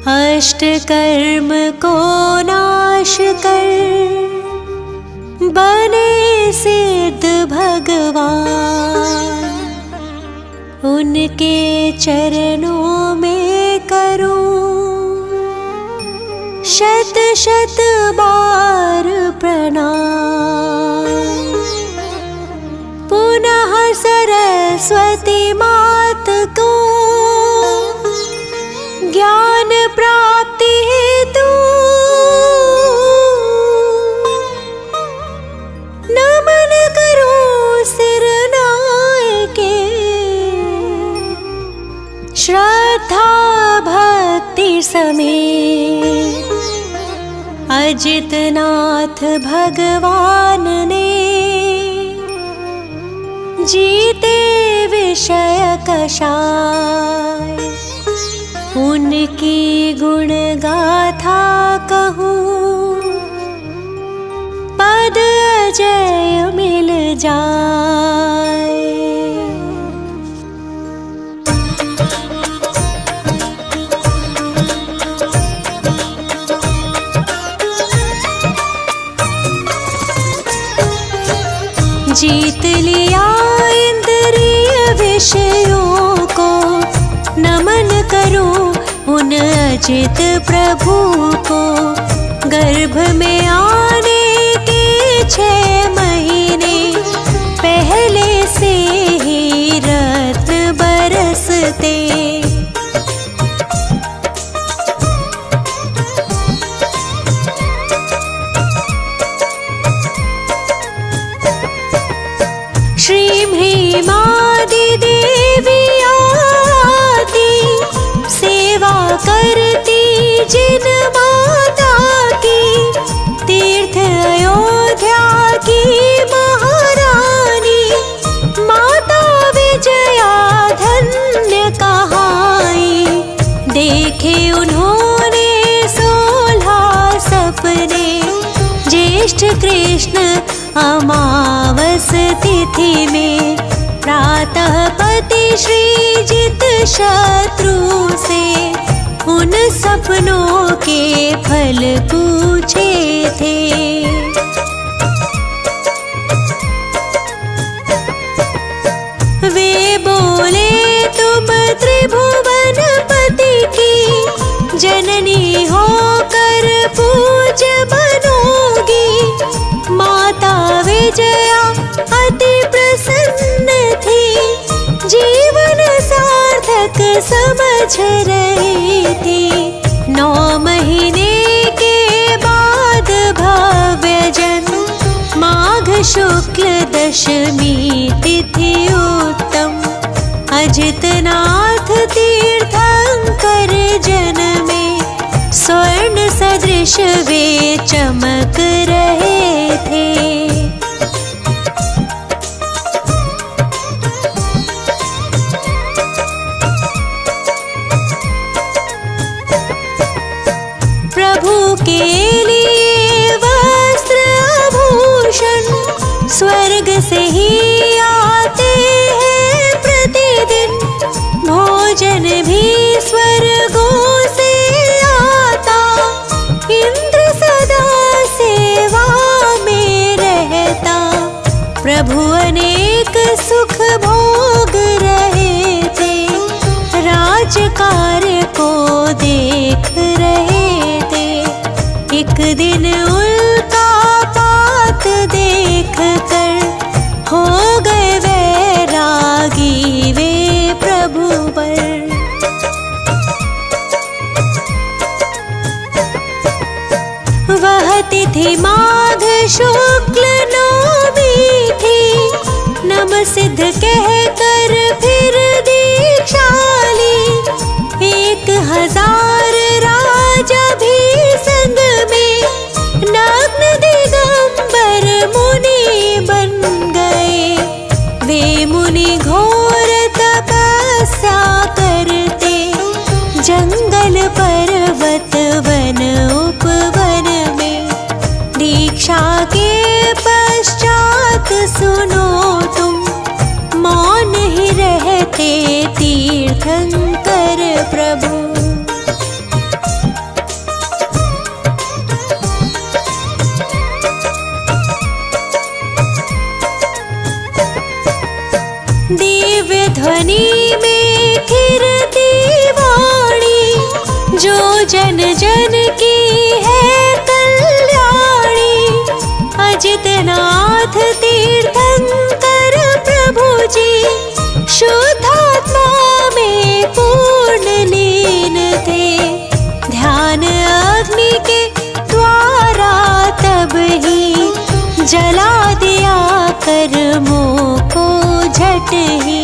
अष्ट कर्म को नाश कर बने सिद्ध भगवान। उनके चरणों में करूं शत शत बार प्रणाम। पुनः सरस्वती मात को ज्ञान प्राप्ति हेतु नमन करूं सिर नायके। श्रद्धा भक्ति समेत अजितनाथ भगवान ने जीते विषय कषाय। उनकी गुण गाथा कहूँ पद अजय मिल जाए। जीत लिया इंद्रिय विषयों को नमन करूं उन अजित प्रभु को। गर्भ में आने के 6 महीने पहले से ही रत्न बरसते। श्री भीमादि देवी आती सेवा करती जिन माता की। तीर्थ अयोध्या की महारानी माता विजया धन्य कहाई। देखे उन्होंने 16 सपने ज्येष्ठ कृष्ण अमावस तिथि में। प्रातः पति श्रीजित शत्रु से उन सपनों के फल पूछे थे। वे बोले तुम त्रिभुवनपति की जननी होकर पूज्य बनोगी। माता विजया अति प्रसन्न थी जीवन सार्थक समझ रही थी। 9 महीने के बाद भव्य जन्म माघ शुक्ल दशमी तिथि उत्तम। अजितनाथ तीर्थंकर जन्मे स्वर्ण सदृश वे चमक रहे थे। प्रभु के लिए वस्त्र आभूषण स्वर्ग से ही आते हैं प्रतिदिन। भोजन भी स्वर्गों से आता। इंद्र सदा सेवा में रहता। प्रभु अनेक सुख भोग रहे थे। राज कार्य को देख रहे थे। एक दिन उल्का पात देख कर हो गए वैरागी वे प्रभु पर। वह तिथि माघ शुक्ल नवमी थी। नम सिद्ध कहकर फिर दीक्षा ली। 1000 राजा भी संग में नग्न दिगंबर मुनि बन गए। वे मुनि घोर तपस्या करते जंगल पर्वत वन उपवन में। दीक्षा के पश्चात सुनो तुम मौन ही रहते तीर्थंकर प्रभु। ध्वनि में खिरती वाणी, जो जन जन की है कल्याणी। अजितनाथ तीर्थंकर प्रभु जी, शुद्धात्मा में पूर्ण लीन थे। ध्यान अग्नि के द्वारा तब ही जला दिया कर्मों को झट ही।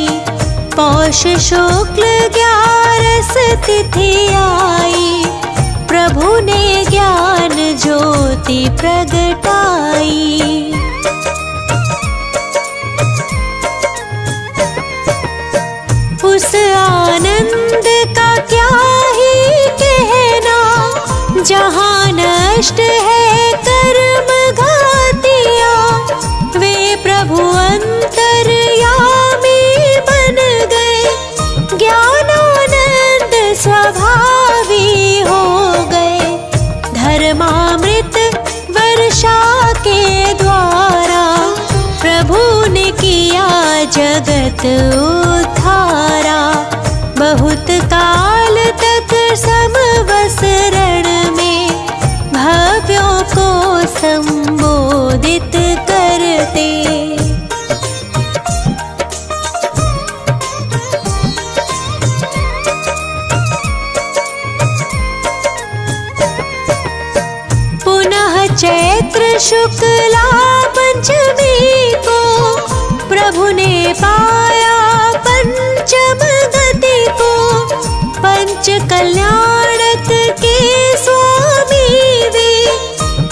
पौष शुक्ल 11 तिथि आई, प्रभु ने ज्ञान ज्योति प्रगटाई। उस आनंद का क्या ही कहना, जहाँ नष्ट है कर्म घातिया। वे प्रभु अंतर्यामी बन गए, ज्ञानानंद स्वभावी हो गए। धर्मामृत वर्षा के द्वारा प्रभु ने किया जगत उद्धारा। बहुत काल तक समवसरण में भव्यों को संबोधित करते। पुनः चैत्र शुक्ला पंचमी को प्रभु ने पाया पंचम गति को। पंच कल्याणक के स्वामी वे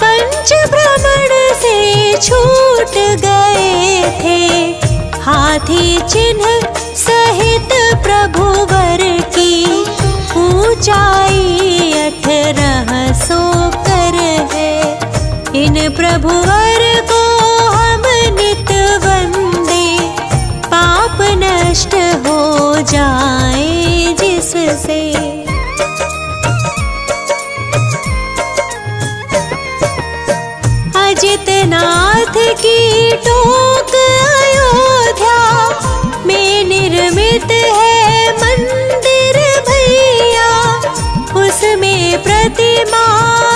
पंच भ्रमण से छूट गए थे। हाथी चिन्ह सहित प्रभु वर की ऊंचाई 1800 कर है। इन प्रभु वर को हम नित वंदे, पाप नष्ट हो जाए जिससे। अजितनाथ की टोक अयोध्या में निर्मित है मंदिर भैया। उसमें प्रतिमा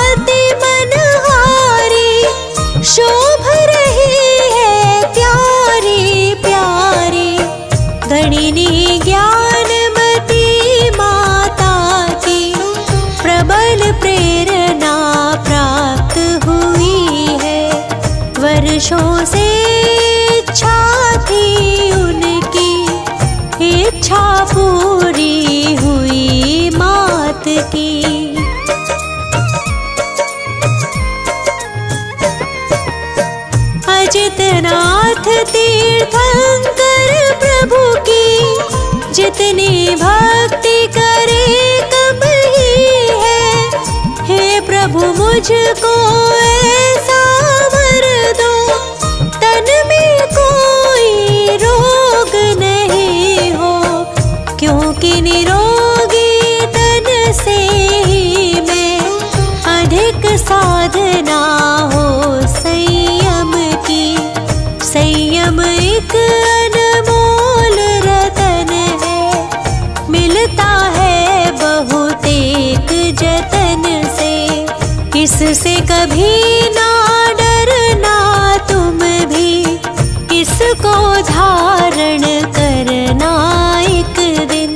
अति मनहारी, शोभ रही है प्यारी प्यारी। गणिनी ज्ञानमती माता की प्रबल प्रेरणा प्राप्त हुई है। वर्षों से इच्छा थी उनकी, इच्छा पूरी हुई मात की। अजितनाथ तीर्थंकर प्रभु की जितनी भक्ति करे कम ही है। हे प्रभु मुझको ऐसा वर दो, तन में कोई रोग नहीं हो। क्योंकि निरोगी तन से ही मैं, अधिक साधना हो संयम की। संयम एक अनमोल रतन है, मिलता है बहुत एक जतन से। इससे कभी ना डरना तुम भी, इसको धारण करना एक दिन।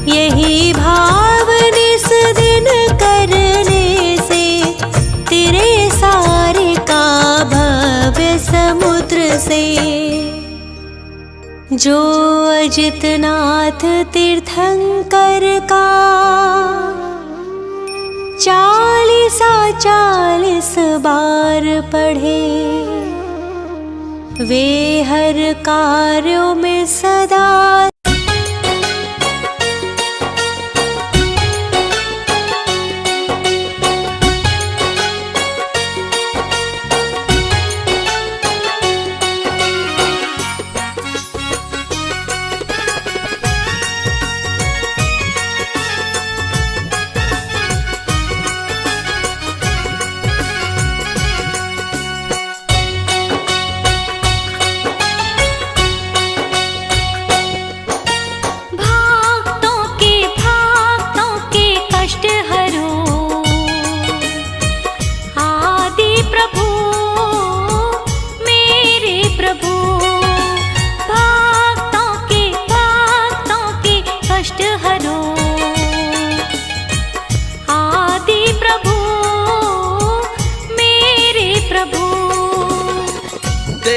यही भाव निस दिन करने से, तेरे सारे का भव्य समुद्र से। जो अजितनाथ तीर्थंकर का 40 बार पढ़े, वे हर कार्यों में सदा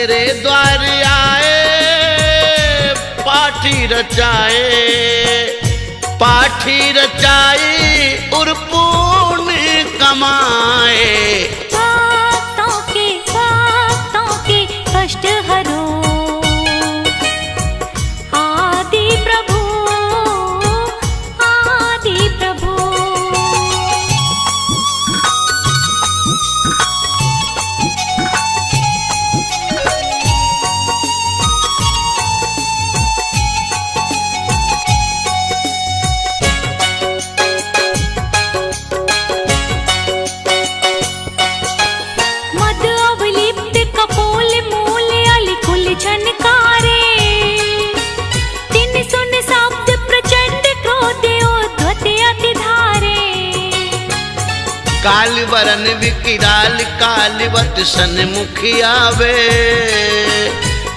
तेरे द्वार आए पाठी रचाए और पुण्य कमाए। भक्तों के कष्ट हरो आदि प्रभु काल वरन विकिराल कालवत सन्मुखी आवे।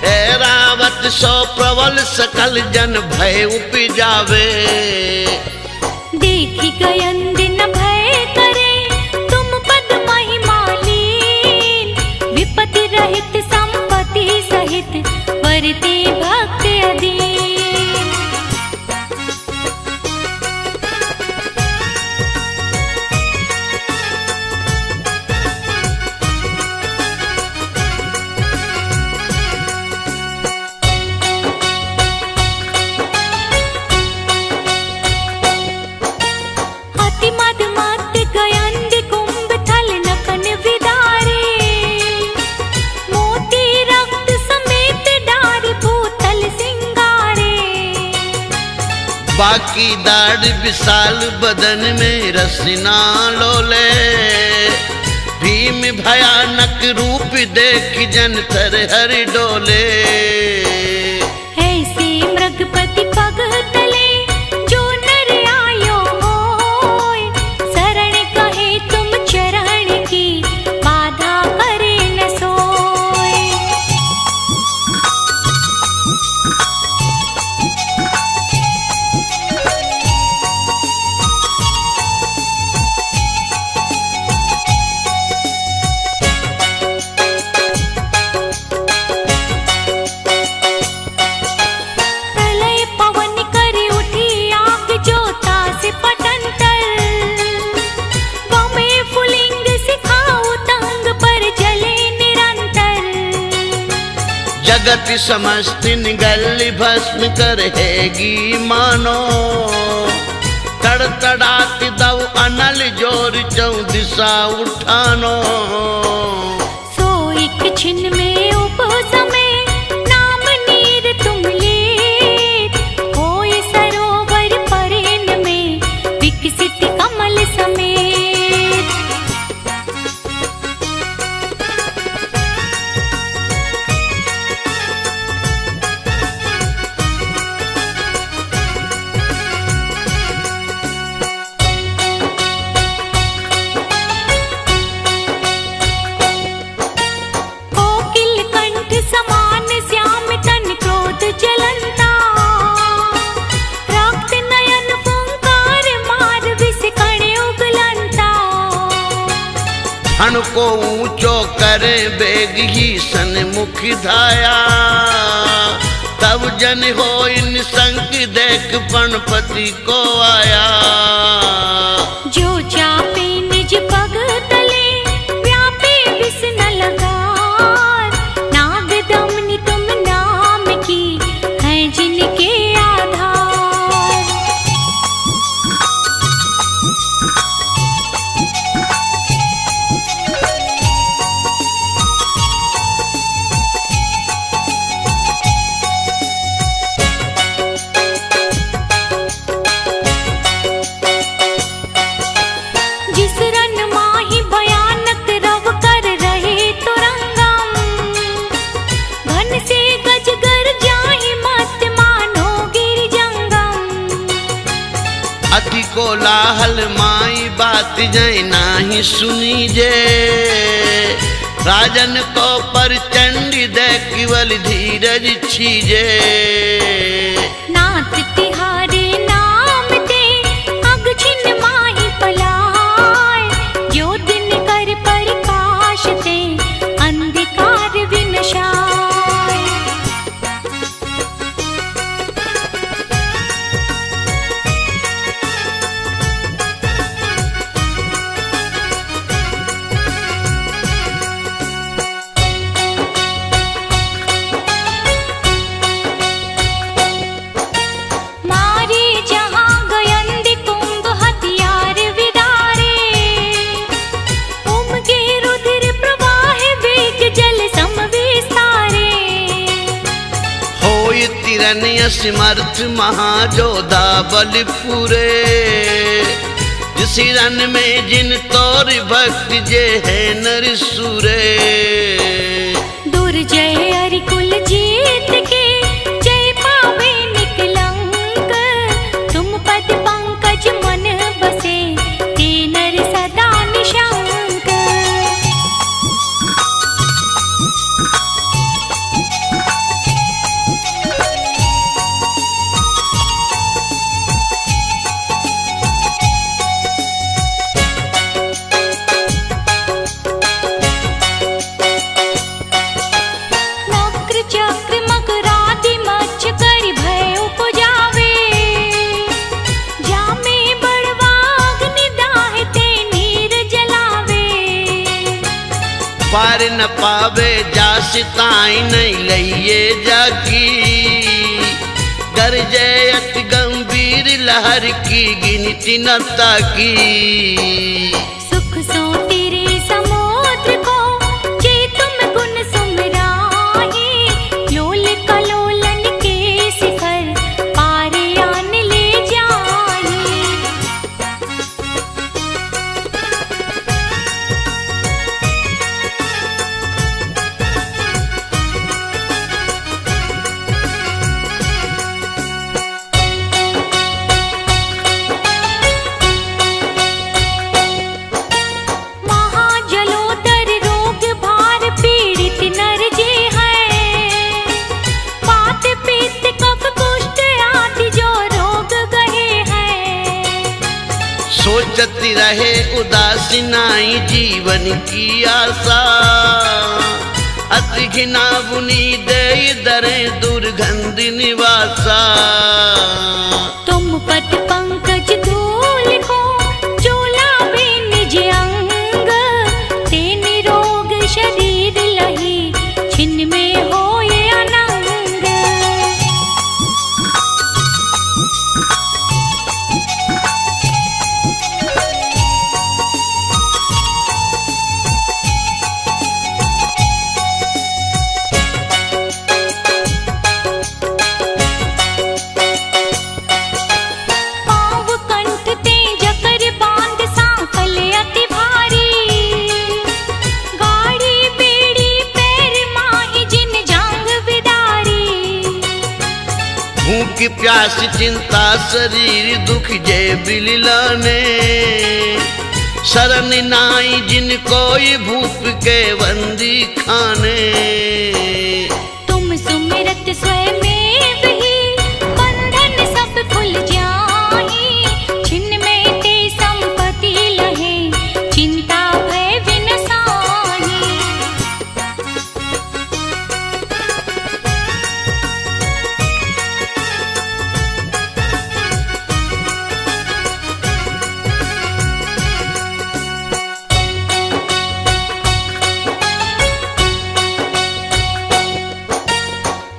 ऐरावत सो प्रबल सकल जन भय उपजावे। देखी गयन दिन भय करे तुम पद महिमालीन। विपत्ति रहित संपत्ति सहित वरते भक्त अधीन। बाकी दाढ़ विशाल बदन में रसना लोले। भीम भयानक रूप देख जन तर हर डोले। ऐसे मृगपति पग तले जो नर आयो होय। शरण कहे तुम चरण की बाधा करे न सोय। जगत समस्त निगल भस्म करहेगी मानो। तड़तड़ात दव अनल जोर चौदिशा उठानो। सो एक छिन में उपसमे नाम नीर तुम लेत। होय सरोवर परेन में विकसित कमल समेत। समान श्याम तन क्रोध जलंता। रक्त नयन फुंकार मार विष कण उगलंता। हण को ऊंचो करे बेग ही सन्मुख धाया। तब जन हो निसंक देख पणपति को आया। जो चापे निज पग तले व्यापे विष न लगा। तुम नाम की है जिनके आधार। जिस रन माही भयानक रव कर रहे तुरंगम। घन से गजगर जाहि मत मानो गिर जंगम। अति कोलाहल माई बात जय नाही सुनी जे। राजन को पर चंडी दे केवल धीरज छीजे। नाथ तिहारे नाम ते अग छिन माही पलाय। जो दिन कर प्रकाश ते अंधकार विनशाय। गगन समर्थ महाजोधा बलपुरे, जिस रन में जिन तोर भक्त जे है नर सुरे। दुर्जय अरिकुल जीत के जय पावे निकलंक, तुम पद पंकज मन बसे ते नर सदा निशंक। चक्र मकरादि मच्छ कर भय उपजावे, जामे बड़वाग्नि दाहते नीर जलावे। पार न पावे जास ताई नहीं लइए जाकी, गरजे अति गंभीर लहर की गिनती न ताकी। सुख सो तेरे समुद्र को जे तुम गुण सुमराही, लोल कलोलन के शिखर पार आन ले जाही। महाजलोदर रोग भार पीड़ित नर जे हैं, वात पित्त कफ कुष्ठ आदि जो रोग गहे हैं। सोचती रहे उदासी नाई जीवन की आशा, अति घिना बुनी दे दरे दुर्गंध निवासा। तुम पद पंकज धूल को चोलावे निज अंग, ते निरोग शरीर लही छिन्न में होए अनंग। पाँव कंठ ते जकर बांध सांकल अति भारी, गाड़ी बेड़ी पैर माही जिन जांग बिदारी। भूख प्यास चिंता शरीर दुख जय बिलिलाने, शरण नाई जिन कोई भूप के बंदी खाने। तुम सुमिरत स्वयं ही बंधन सब खुल जाही, छिन्न में ते संपत्ति लहे चिंता भय विनसाही।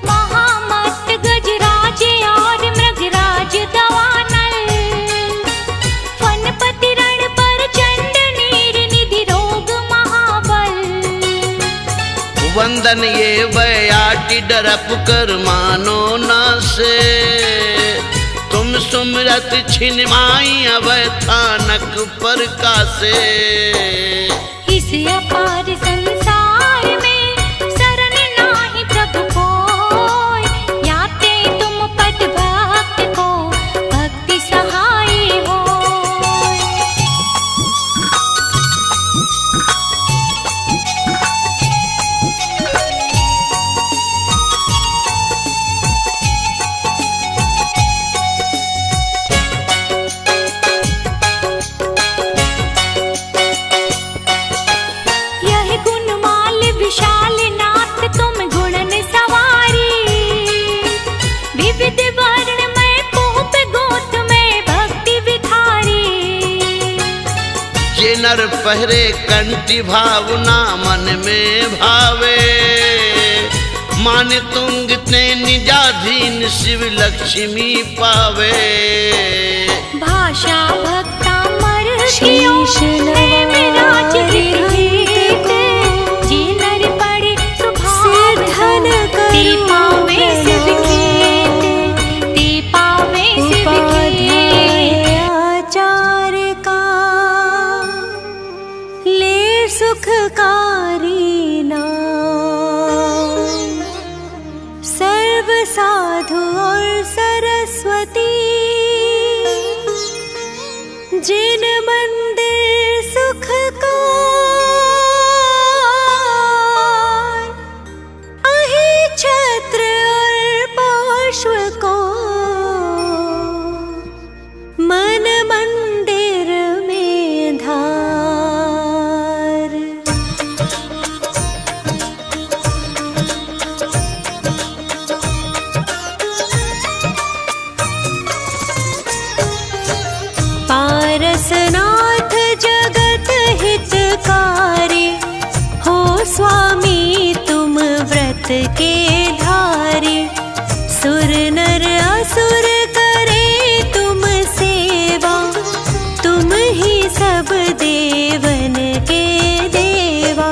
महामत गजराज और मृगराज दवानल, फनपति रण पर चंड नीर निधि रोग महाबल। वंदन ये बयाटी डरप कर मानो ना से, तुम सुमिरत छिन माई अवै थानक पर कासे। इस अपार संसार में शरण नाही प्रभु कोय, याते तुम पद भक्त को भक्ति सहाय होय। यह गुणमाल विशाल नाथ तुम गुणन सवारी, विविध वर्ण में पोप गोत में भक्ति विधारी। ये नर पहरे कंठी भावना मन में भावे, मान तुंग ते निजाधीन शिव लक्ष्मी पावे। भाषा भक्ता मर कियो है राज हित, जे नर पड़े सुभाव ते पावे सिद्ध खेत। सुखकारी नाम, सर्व साधु और सरस्वती जिन मंदिर सुख का अहि छत्र और पार्श्व को मन मंदिर में धार। पारसनाथ जगत हितकारी हो स्वामी तुम व्रत के धारी, सुर नर असुर करे तुम सेवा, तुम ही सब देवन के देवा।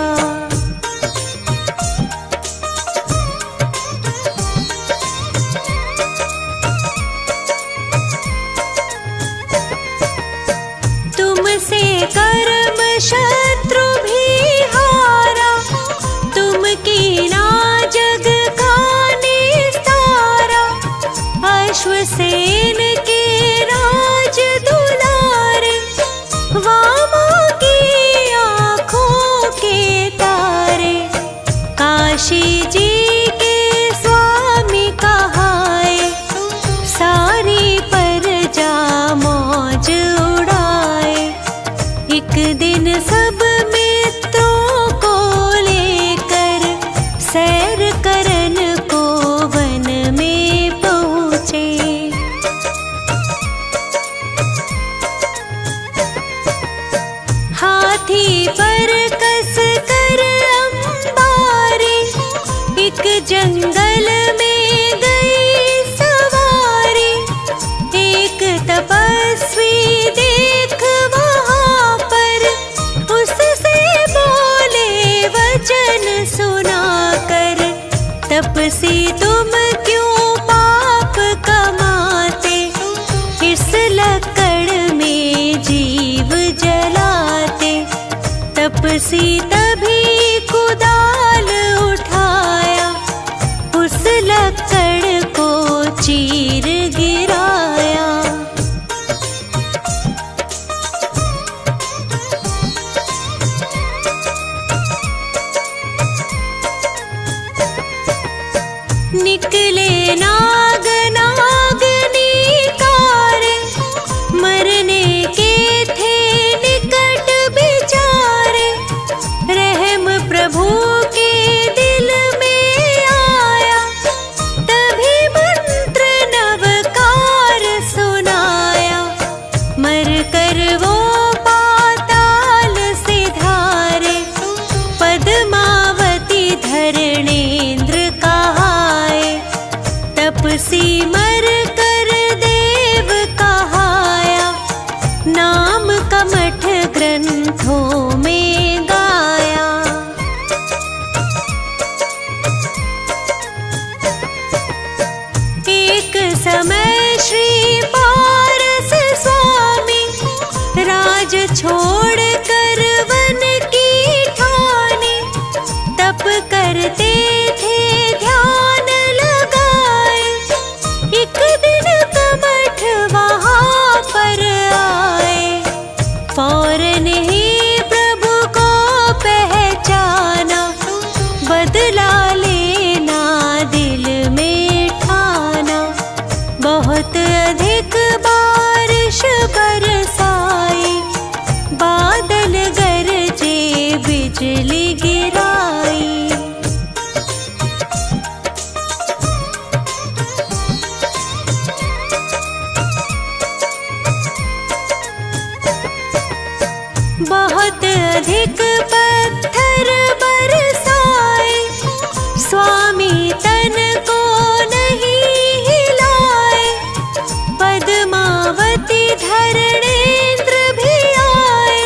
तुमसे कर्म शत्रु भी हारा, तुम कीना जग का निस्तारा, अश्वसेन के राज दुलारे, वामा की आँखों के तारे, काशी जी के स्वामी कहाए, सारी प्रजा मौज उड़ाए। एक दिन सब मित्रों को लेकर सैर करन को वन में पहुँचे। हाथी पर कस कर अंबारी, एक जंगल में गई सवारी, एक तपस्वी देख वहाँ पर, उससे बोले वचन सुनाकर, तपसी तुम क्यों पाप कमाते, इस लकड़ में जीव जलाते। तपसी तभी कुदाल उठाया, उस लकड़ को चीर गिराया। निकले नाग नागनी कारे, मरने के थे निकट बिचारे, रहम प्रभु के दिल में आया, तभी मंत्र नवकार सुनाया, मर कर वो पाताल से धारे, पद्मावती धरणेन्द्र कहाए, तपसी मर कर देव कहाया, नाम कमठ ग्रंथों में गाया। एक समय श्री पारस स्वामी राज छोड़ कर वन की ठानी, तप करते थे ध्यान लगाए, एक दिन कमठ वहाँ पर आए, फौरन ही प्रभु को पहचाना, बदला लेना दिल में ठाना। बहुत अधिक बारिश बरसाई, बादल गरजे बिजली गिराई। बहुत अधिक पत्थर बरसाए, स्वामी तन को नहीं हिलाए, पद्मावती धरणेन्द्र भी आए,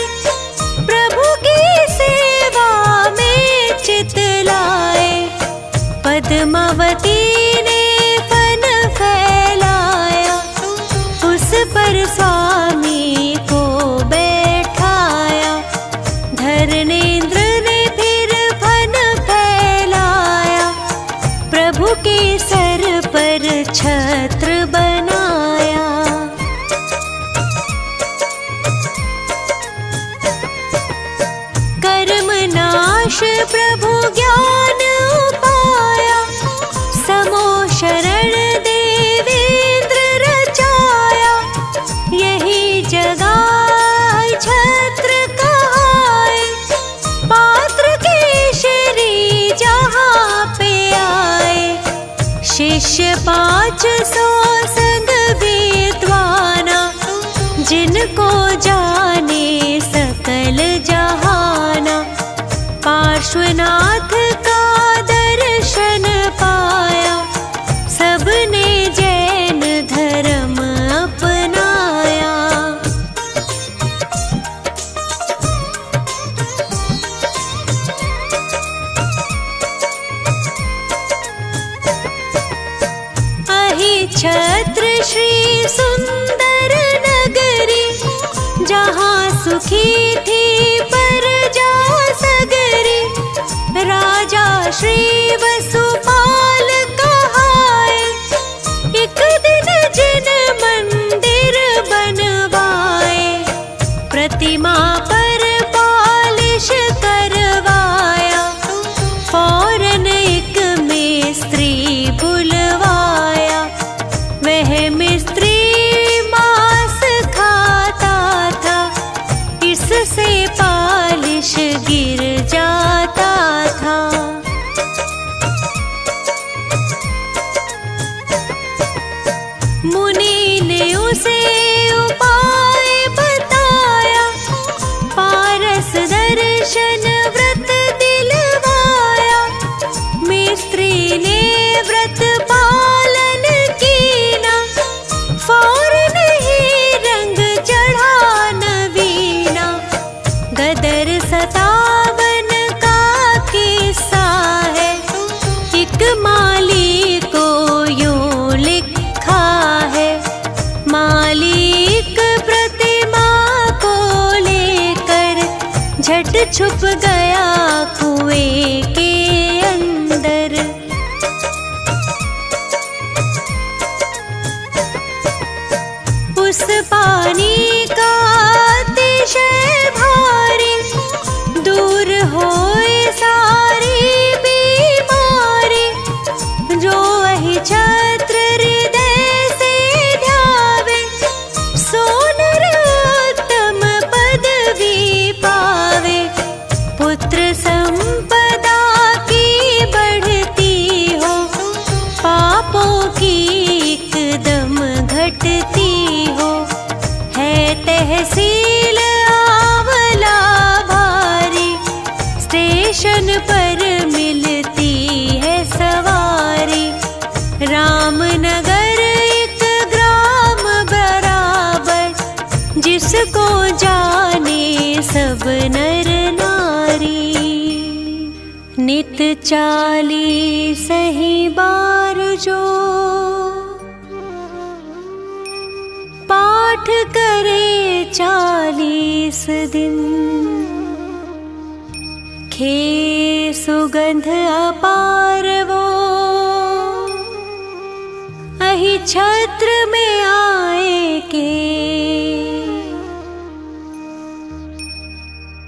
प्रभु की सेवा में चित लाए। पद्मावती ने फन फैलाया, उस पर स्वामी को बैठाया, धरणेन्द्र ईश प्रभु ज्ञान उपाया, समो शरण देवेंद्र रचाया। यही जगाए छत्र कहाए, पात्र केशरी जहाँ पे आए। शिष्य 500 संग विद्वाना, जिनको जाने सकल जहाना। पार्श्वनाथ का दर्शन पाया, सबने जैन धर्म अपनाया। अहिछत्र श्री सुंदर नगरी, जहाँ सुखी थी प्रजा सगरी। राजा श्री वसुपाल कहाए, एक दिन जिन मंदिर बनवाए। प्रतिमा पर पालिश करवाया, फौरन एक मिस्त्री बुलवाया। वह मिस्त्री मांस खाता था, इससे पालिश गिर जाता था। मुनि ने उसे उपाय बताया, पारस दर्शन व्रत दिलवाया। मिस्त्री ने व्रत पालन कीना, फौरन ही रंग चढ़ा नवीना। गदर 57 का किस्सा है, एक माली को यूं लिखा है। मालिक प्रतिमा को लेकर झट छुप गया कुएं के अंदर। उस पानी का अतिशय भारी, दूर होए सारी बीमारी। जो अहिछत्र हृदय से ध्यावे, सो नरोत्तम पदवी पावे। पुत्र संपदा की बढ़ती हो, पापों की एकदम घटती हो। है तहसील आंवला भारी, स्टेशन पर मिलती है सवारी। रामनगर एक ग्राम बराबर, जिसको जाने सब नर नारी। नित 40 ही बार जो पाठ करे 40 दिन। खे सुगंध अपार वो, अहिछत्र में आए के।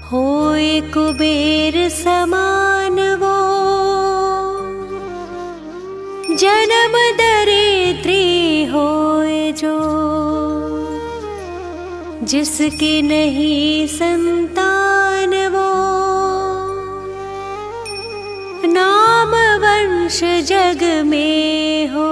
होए कुबेर समान वो, जन्म दरिद्री होए जो। जिसकी नहीं संतान वो, नाम वंश जग में हो।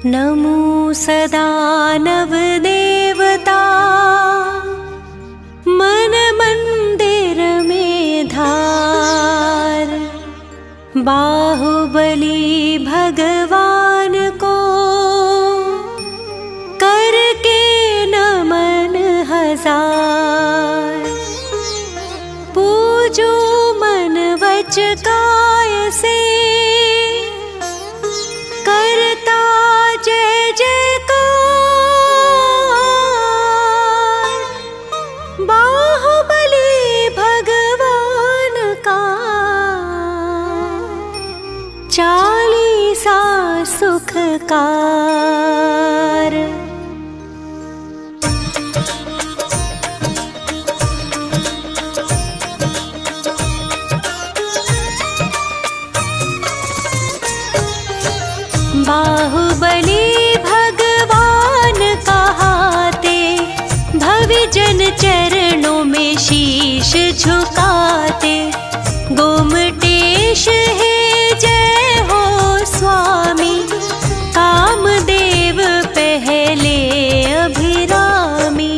नमो सदा नव देवता, मन मंदिर में धार। बाहुबली भगवान को करके नमन 1000। पूजो मन वच काय से, करता जय जयकार। बाहुबली भगवान का 40 संस्कार। बाहुबली भगवान कहाते, भविजन चरणों में शीश झुकाते। गोमटेश है जय हो स्वामी, कामदेव पहले अभिरामी।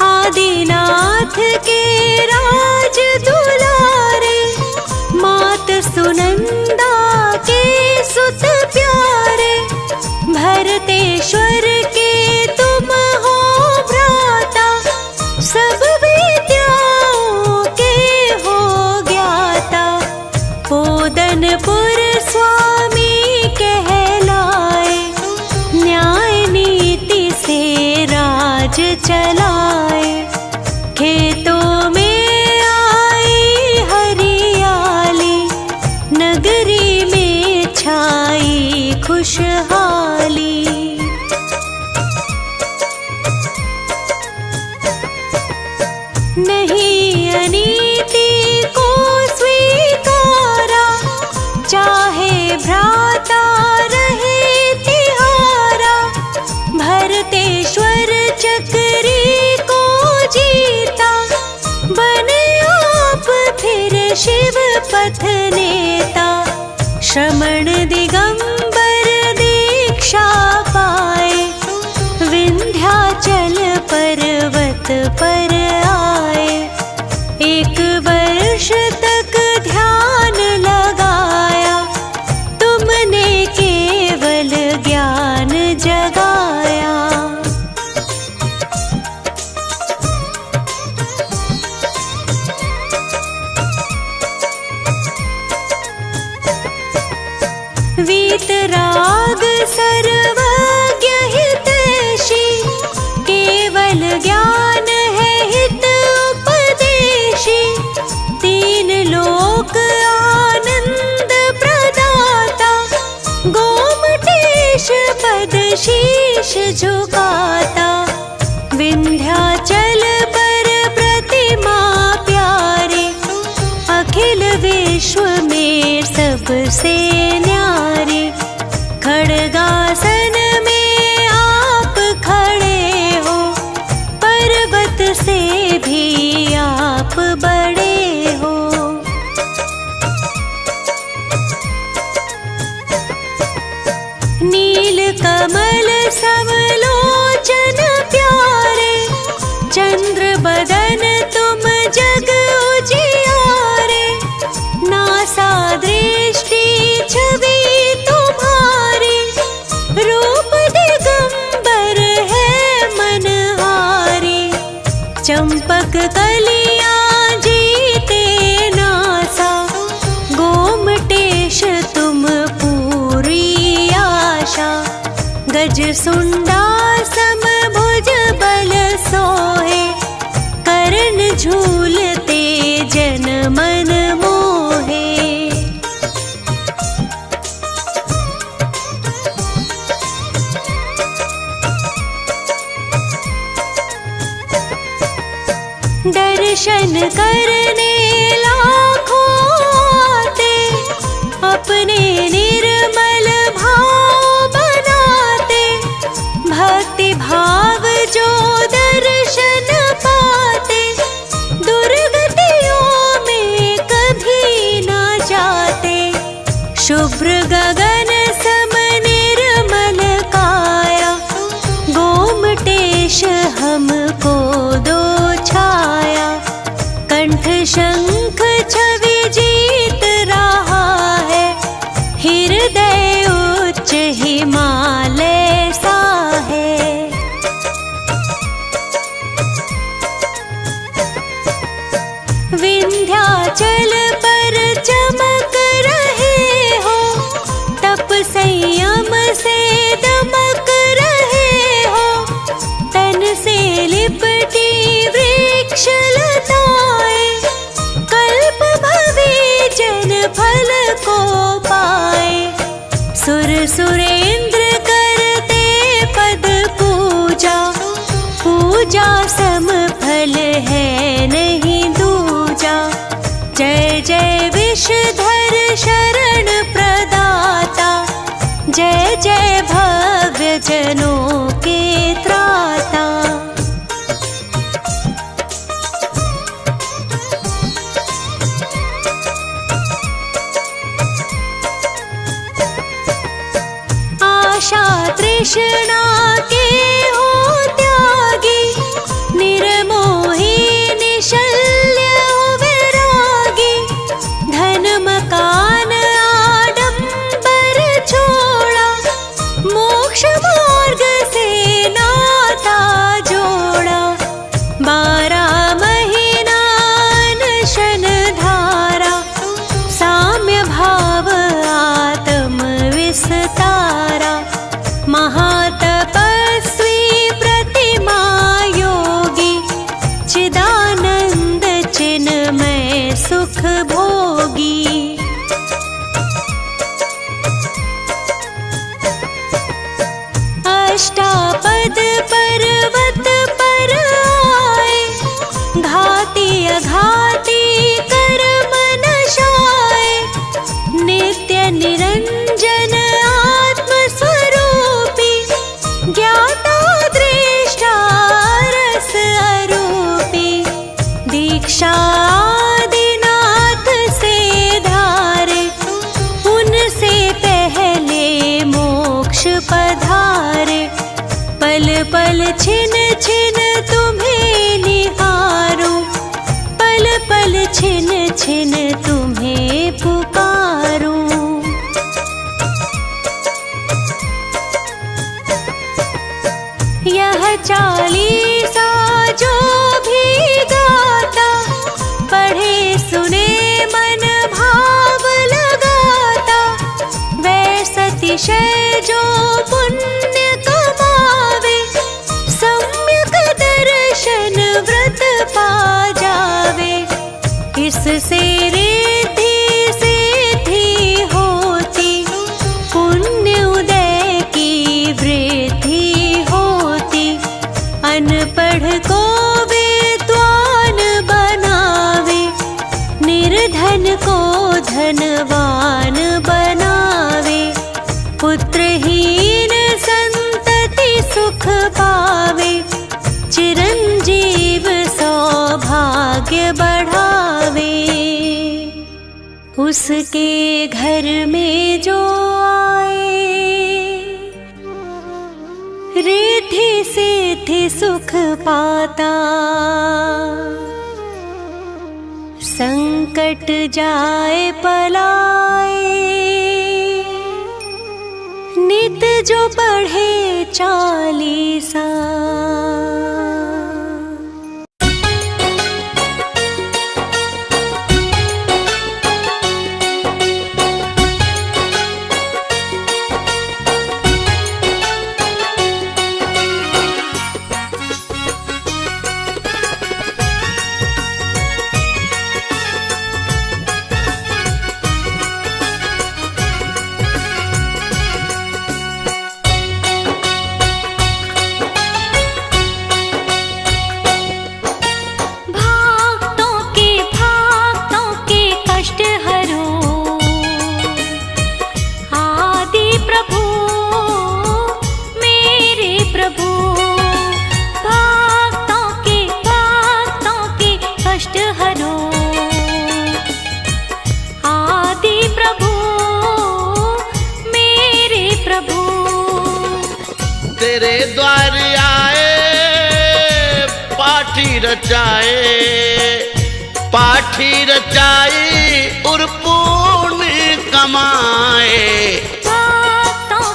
आदिनाथ के राज दुलारे, मात सुनंदा के सुत प्यारे। भरतेश्वर के तुम हो भ्राता, सब विद्याओं के हो ज्ञाता। पोदनपुर स्वामी कहलाए, न्याय नीति से राज चलाए। खेतों में आई हरियाली, नगरी में छाई खुशहाली। नहीं अनीति को स्वीकारा, चाहे भ्राता रहे तिहारा। भरतेश्वर चक्री को जीता, बने आप फिर शिव पथ नेता। श्रमण दिगंबर दीक्षा पाए, विंध्याचल पर्वत पर आए। 1 वर्ष तक ध्यान लगाया, तुमने केवल ज्ञान जगाया। वीतराग सर्वज्ञ हितैषी, केवल ज्ञान है हित उपदेशी। 3 लोक आनंद प्रदाता, गोमटेश पद शीश झुकाता। विंध्याचल पर प्रतिमा प्यारे, अखिल विश्व में सबसे न्यारे। खड़गासन में आप खड़े हो, पर्वत से भी आप बड़े हो। नील कमल समलोचन प्यारे, चंद्र बदन तुम जग उजियारे। नासा दृष्टि छवि तुम्हारी, रूप दिगंबर है मनहारी। चंपक कलियां जीते नासा, गोमटेश तुम पूरी आशा। गज सुंडा समभुज बल सोहे, करण झूलते जन मन मोहे। दर्शन करने लाखों आते, अपने निर्मल भाव बनाते। भक्ति भाव जो दर्शन पाते, दुर्गतियों में कभी न जाते। शुभ्र गगन सम निर्मल काया, गोमटेश हमको दो छाया। कंठ शंख छवि जीत रहा है, हृदय जनों के त्राता। आशा तृष्णा के हो त्यागी, निर्मोही निशल्य हो वैरागी। धन मकान आडंबर छोड़ा, मोक्ष मार्ग से नाता जोड़ा। 12 महीना अनशन धारा, साम्य भाव आत्म विस्तारा। महातपस्वी प्रतिमा योगी, चिदानंद चिन्मय सुख भोगी। अष्टापद पर्वत पर आए, घाती अघाती कर्म नशाए। नित्य निरंजन आत्म स्वरूपी, ज्ञाता दृष्टा रस अरूपी। दीक्षा आदिनाथ से धारे, उनसे पहले मोक्ष पधारे। पल पल छिन छिन तुम्हें निहारूं, पल पल छिन छिन तुम्हें पुकारूं। यह 40 जो भी गाता, पढ़े सुने मन भाव लगाता। वैसा अतिशय जो पुण्य कमावे, सम्यक दर्शन व्रत पा जावे। इससे रिद्धि सिद्धि होती, पुण्य उदय की वृद्धि होती। अनपढ़ को विद्वान बनावे, निर्धन को धनवान बनावे। पुत्रहीन संतति सुख पावे, चिरंजीव सौभाग्य बढ़ावे। उसके घर में जो आए, रिद्धि सिद्धि सुख पाता। संकट जाए पलाए, नित जो पढ़े 40। तेरे द्वार आए पाठी रचाए, पाठी रचाई और पुण्य कमाए। भक्तों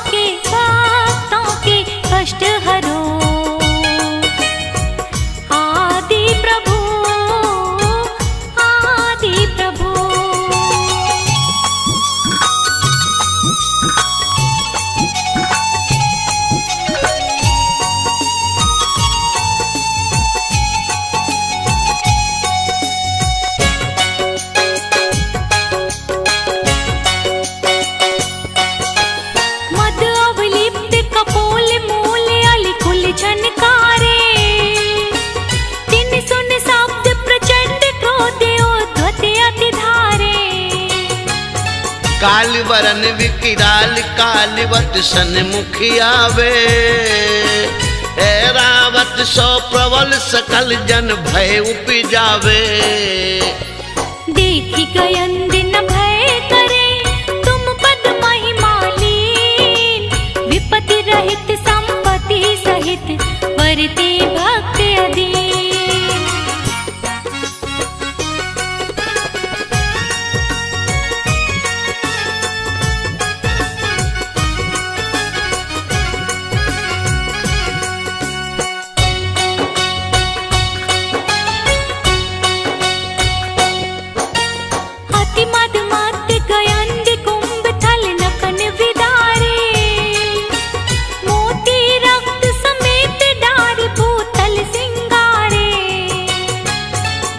के कष्ट हरो, आदि प्रभु आदि प्रभु। वरन विकराल कालवत सन्मुख आवे। ऐरावत सो प्रबल सकल जन भय उपजावे। देखी गयंद न भय करे तुम पद महिमा लीन। विपत्ति रहित संपत्ति सहित वरते भक्त अधीन।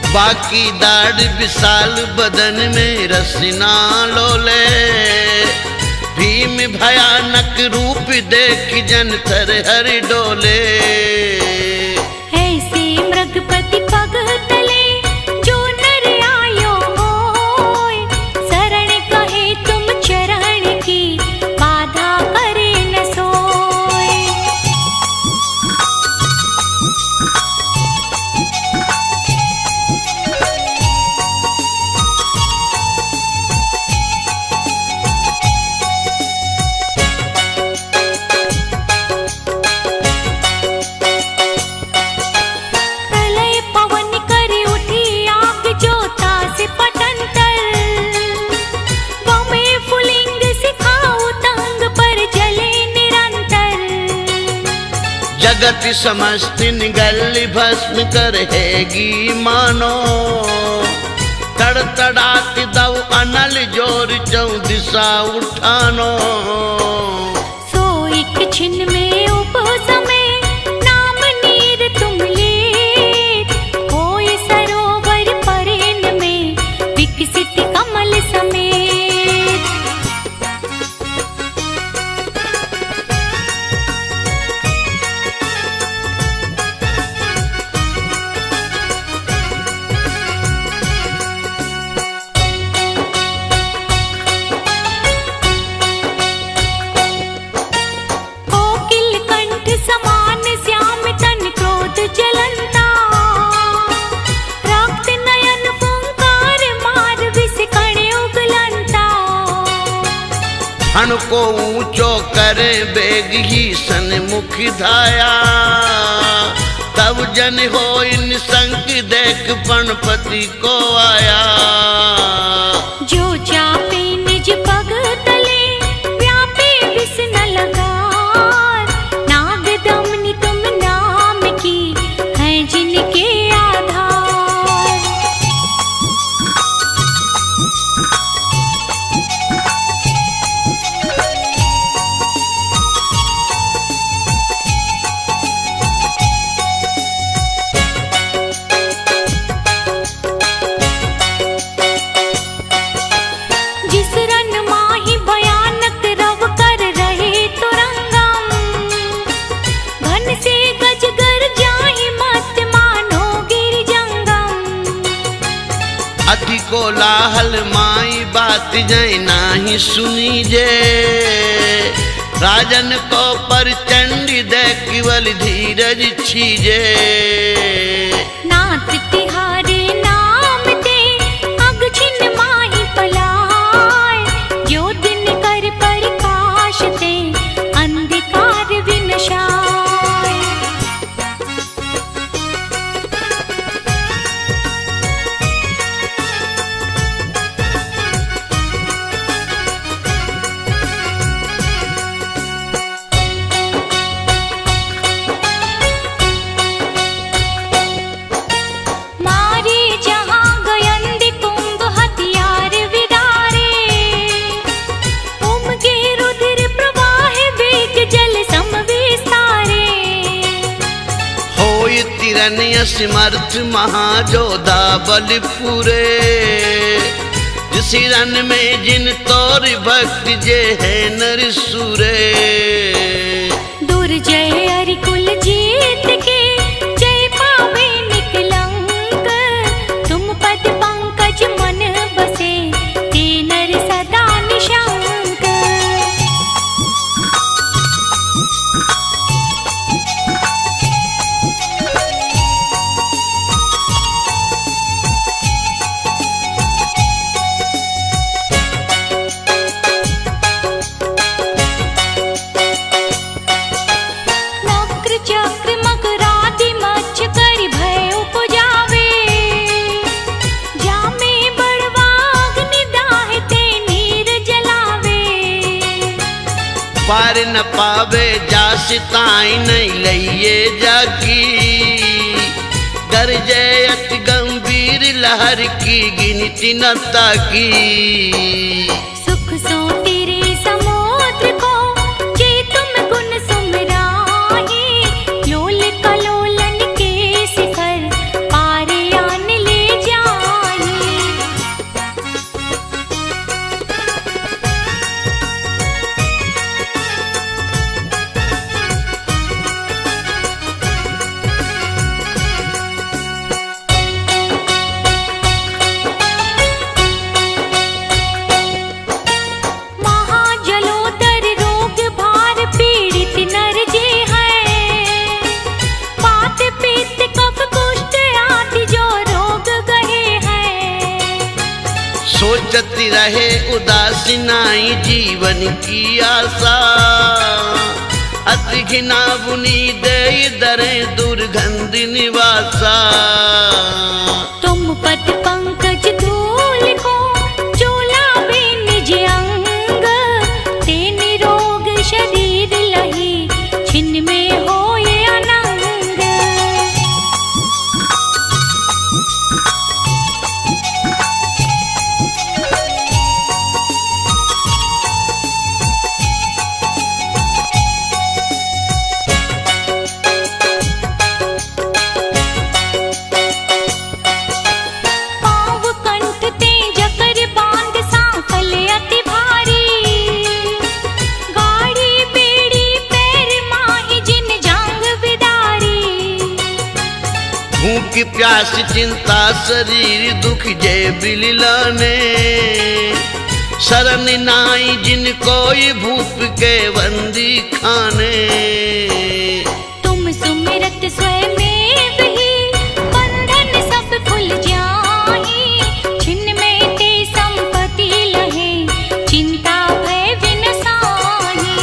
बाकी दाढ़ विशाल बदन में रसना लोले। भीम भयानक रूप देख जन थर हर डोले। ऐसे मृगपति पग तले जो नर आयो होय। शरण कहे तुम चरण की बाधा करे न सोय। जगत समस्त निगल भस्म करहेगी मानो। तड़तड़ात दव अनल जोर चौ दिशा उठानो। सो एक छिन में उपसमे नाम नीर तुम लेत। होय सरोवर परेन में विकसित कमल समेत। हण को ऊंचो करे बेग ही सन्मुख धाया। तब जन हो निसंक देख पणपति को आया। जो चापे निज पग तले व्यापे विष न लगार। नाग दमनी तुम नाम की है जिनके आधार। अति कोलाहल माई बात जय नाही सुनी जे। राजन को पर चंडी दे केवल धीरज छीजे। नाथ तिहारे नाम दे अग छिन माही पलाय। जो दिन कर प्रकाश दे अंधकार विनशाय। समर्थ महाजोधा बलपुरे। जिस रन में जिन तोर भक्त जे है नर सुरे। दुर्जय अरिकुल जीत के जय पावे निकलंक। तुम पद पंकज मन बसे ते नर सदा निशंक। पार न पावे जास ताई नहीं लइए जाकी गरजे अति गंभीर लहर की गिनती न ताकी सुख सो तेरे समुद्र को जे तुम गुण सुमराही लोल कलोलन के शिखर पारे आन ले जाए। महाजलोदर रोग भार पीड़ित नर जे हैं वात पित्त कफ कुष्ठ आदि जो रोग गहे हैं। सोचती रहे उदासी नाई जीवन की आशा अति घिना बुनी दे दरे दुर्गंध निवासा। तुम पद पंकज धूल को चूला भी निज अंग ते निरोग शरीर लही छिन्न में होए अनंग। पाँव कंठ ते जकर बांध सांकल अति भारी गाड़ी बेड़ी पैर माही जिन जांग बिदारी। भूख प्यास चिंता शरीर दुख जय बिलिलाने शरण नाई जिन कोई भूप के बंदी खाने। तुम सुमिरत स्वयं ही बंधन सब खुल जाही छिन्न में ते संपत्ति लहे चिंता भय विनसाही।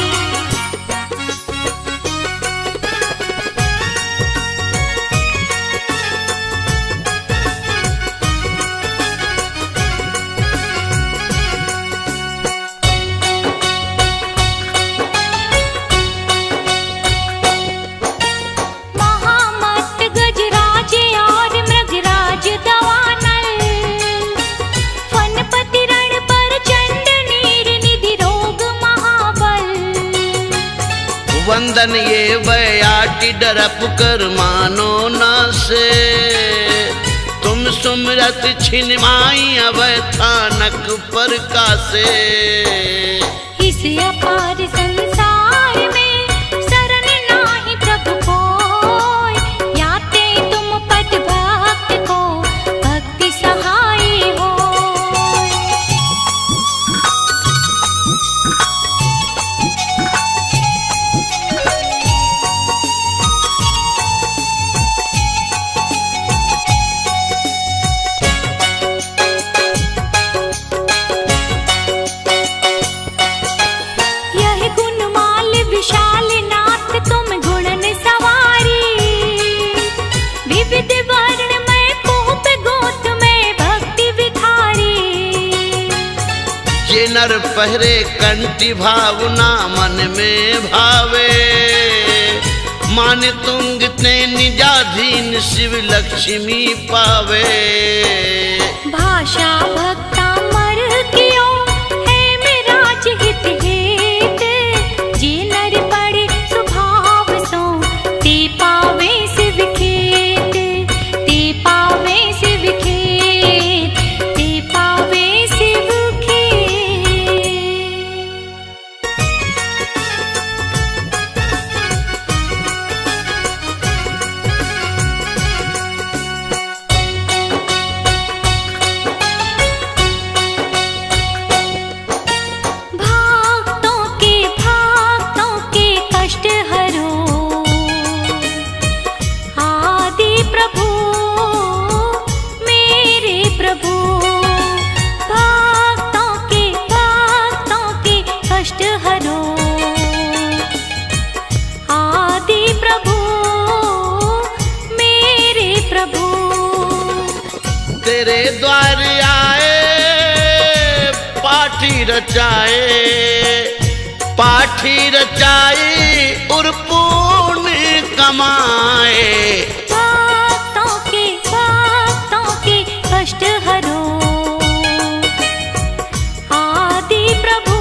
महामत गजराज और मृगराज दवानल फनपति रण पर चंड नीर निधि रोग महाबल। वंदन ये बयाटी डरप कर मानो ना से तुम सुमरत छिन माई अवै थानक पर कासे। इस अपार संसार में शरण नाही प्रभु कोय याते तुम पद भक्त को भक्ति सहाय होय। यह गुणमाल विशाल नाथ तुम गुणन सवारी विविध वर्ण में पोप गोत में भक्ति विखारी। ये नर पहरे कंठी भावना मन में भावे मान तुंग ते निजाधीन शिव लक्ष्मी पावे। भाषा भक्ता मर कियो है मेराज हित हेत जे नर पड़े स्वभाव सो ते पावे शिव खेत ते पावे शिव खेत ते पावे शिव खेत। तेरे द्वार आए पाठी रचाए पाठी रचाई और पुण्य कमाए। भक्तों के कष्ट हरो आदि प्रभु,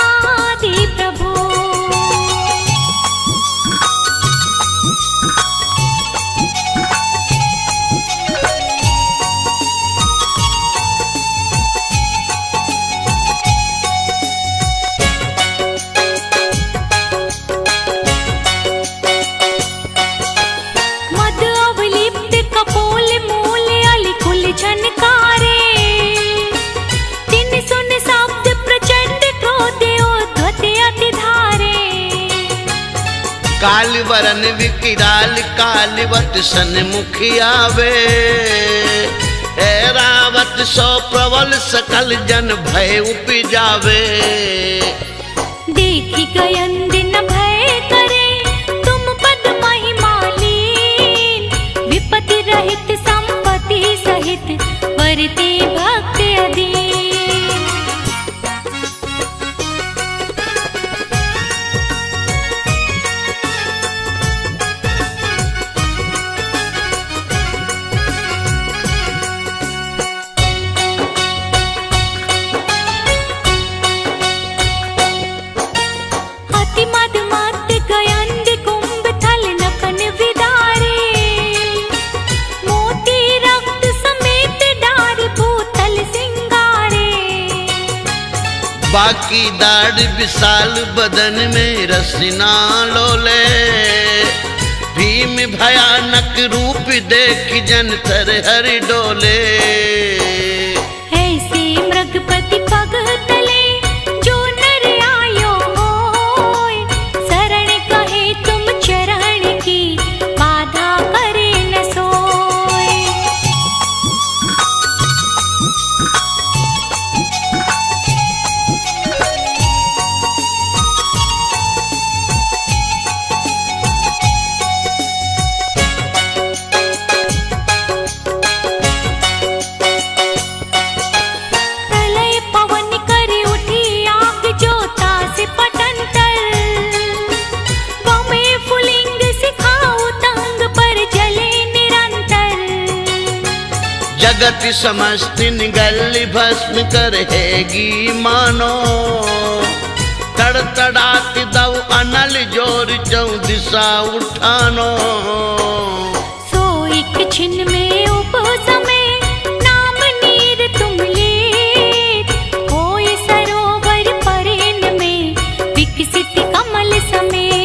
आदि प्रभु। मद अवलिप्त कपोल मूल अलिकुल झनकारे, दिन सुन शब्द प्रचंड क्रोध उद्धत अति धारे। काल वरन विकराल कालवत सन्मुख आवे, ऐरावत सो प्रबल सकल जन भय उपजावे। देखी गयन दिन भय करे तुम पद महिमालीन, विपत्ति रहित संपत्ति सहित वरते भक्त अधीन। अति मद मत गयंद कुंभ थल नकन विदारे, मोती रक्त समेत डार भूतल सिंगारे। बाकी दाढ़ विशाल बदन में रसना लोले, भीम भयानक रूप देख जन थर हर डोले। ऐसे मृगपति पग तले जो नर आयो होय, शरण कहे तुम चरण की बाधा करे न सोय। प्रलय पवन करे उठी आग ज्योता से पटंतर, बमे फुलिंग सिखाऊ तंग पर जले निरंतर। जगत समस्त निगल भस्म करहेगी मानो, तड़तड़ात दव अनल जोर चौ दिशा उठानो। सो एक छिन में उपसमे नाम नीर तुम लेत, होय सरोवर परेन में विकसित कमल समेत।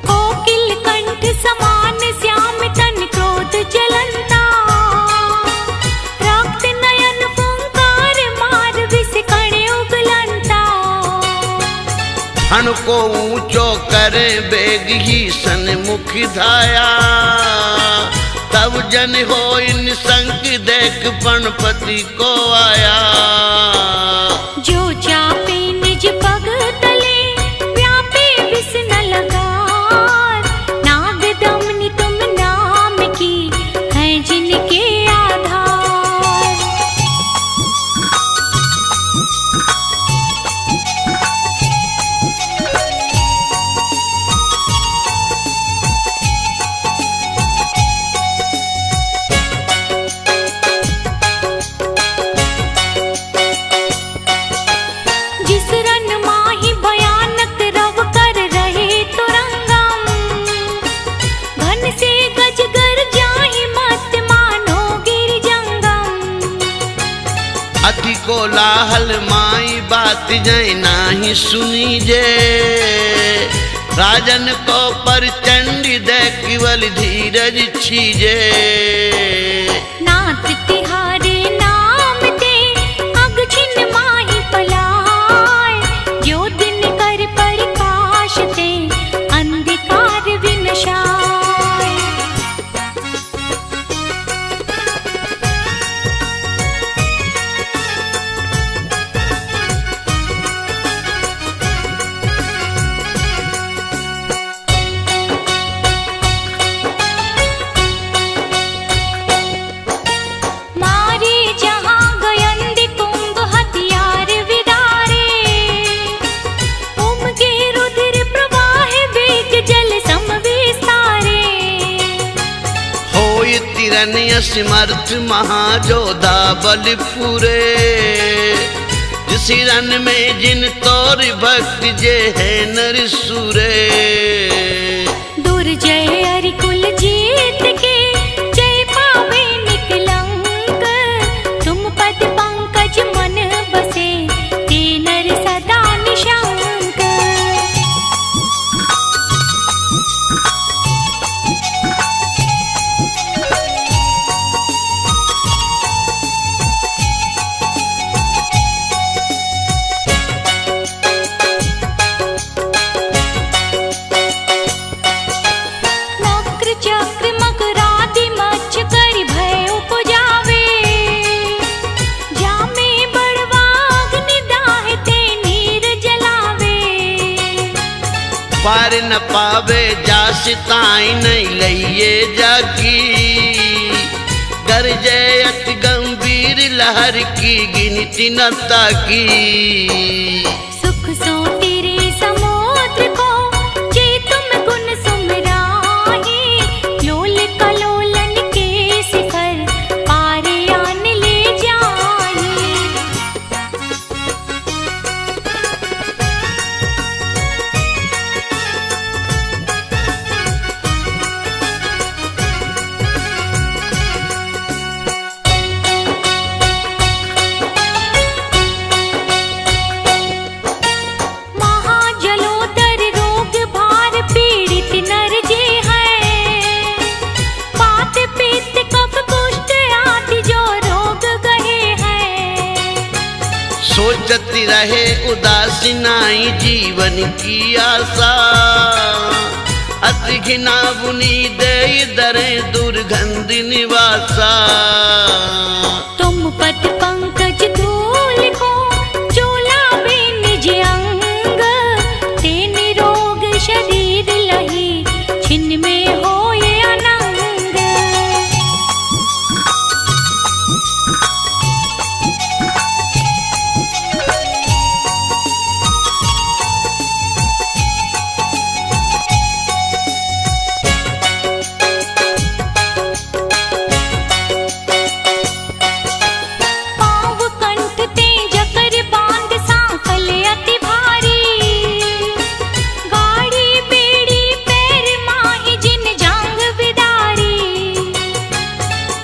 कोकिल कंठ समान श्याम तन क्रोध जलंता, रक्त नयन फुंकार मार विष कण उगलंता। हण को ऊंचो करे बेग ही सन्मुख धाया, तब जन हो निसंक देख पणपति को आया। जो चापे निज पग तले व्यापे विष न लगार, नाग दमनी तुम नाम की है जिनके आधार। जिस रन माही भयानक रव कर रहे तुरंगम, घन से गजगर जाहि मत मानो गिर जंगम। अति कोलाहल माई बात जय नाही सुनी जे, राजन को परचंडी दे केवल धीरज छीजे। नाथ तिहारे नाम ते अग छिन माही पलाय, जो दिन कर प्रकाश ते अंधकार विनशाय। असमर्थ महाजोधा बल पूरे, जिस रन में जिन तोर भक्त जे है नर सूरे। दुर्जय अरिकुल जीत के जय पावे निकलंक, तुम पद पंकज मन बसे ते नर सदा निशंक। नक्र चक्र मकरादि मच्छ करि भय उपजावे, जामे बड़वा अग्नि दाहि ते नीर जलावे। पार न पावे जास ताई नहीं लइए जाकी, गरजे अति गंभीर लहर की गिनती न ताकी। सुख सो तेरे समुद्र को जे तुम गुण सुमराहि, लोल कलोलन के शिखर पारे आन ले जाहि। महाजलोदर रोग भार पीड़ित नर जे हैं, पात पित्त कफ कुष्ठ आदि जो रोग गहे हैं। सोचती रहे उदासी नाई जीवन की आशा, अति घिना बुनी दे दरे दुर्गंध निवासा। तुम पद पंकज धूल को चोलावे निज अंग, ते निरोग शरीर लही छिन्न में होए अनंग। पाँव कंठ ते जकर बांध सांकल अति भारी, गाड़ी बेड़ी पैर माहि जिन जांग विदारी।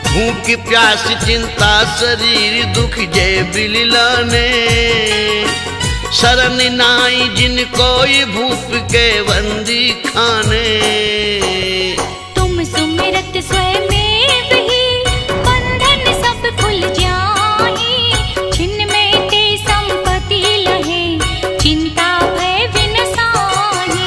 भूख प्यास चिंता शरीर दुख जय बिललाने, शरण नाई जिन कोई भूप के बंदी खाने। तुम सुमिरत स्वयं ही बंधन सब खुल जाहि, छिन्न में ते संपत्ति लहे चिंता भय विनसाहि।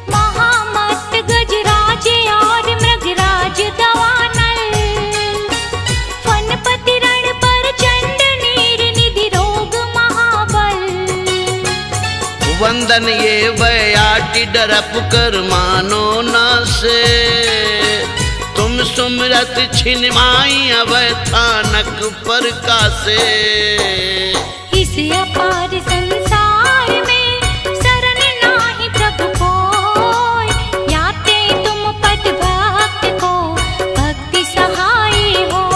महामत गजराज और मृगराज दवानल, फनपति रण पर चंड नीर निधि रोग महाबल। वंदन ये बयाटी डरप कर मानो ना से, तुम सुमरत छिन माई अवै थानक पर कासे। इस अपार संसार में शरण नाहि प्रभु कोय, याते तुम पद भक्त को भक्ति सहाय होय।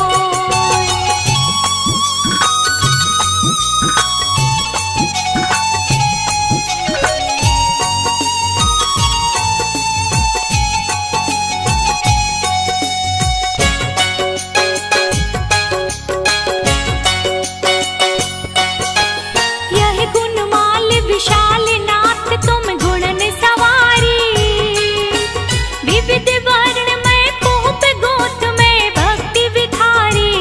यह गुणमाल विशाल नाथ तुम गुणन सवारी, विविध वर्ण में पोप गोत में भक्ति विखारी।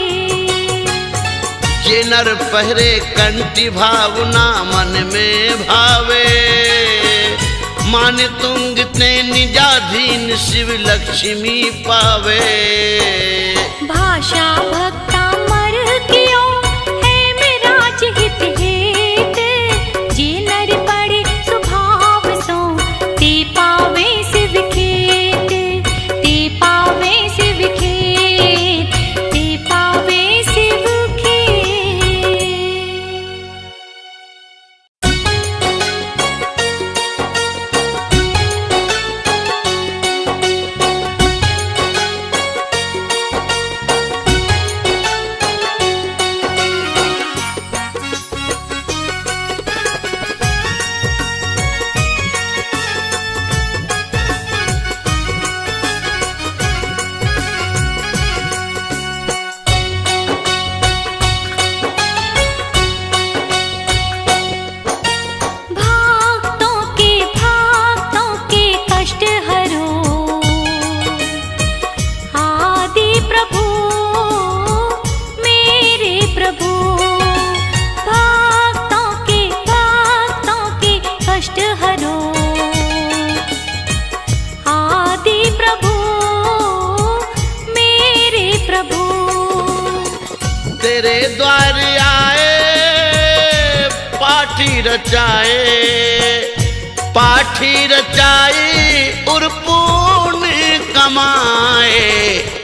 जे नर पहरे कंठी भावना मन में भावे, मान तुंग ते निजाधीन शिव लक्ष्मी पावे। भाषा भक्ता मर कियो है मेरा हित हेत, जे नर पड़े स्वभाव सो ते पावे शिव खेत। कष्ट हरो। आदि प्रभु मेरे प्रभु, तेरे द्वार आए पाठी रचाए और पुण्य कमाए।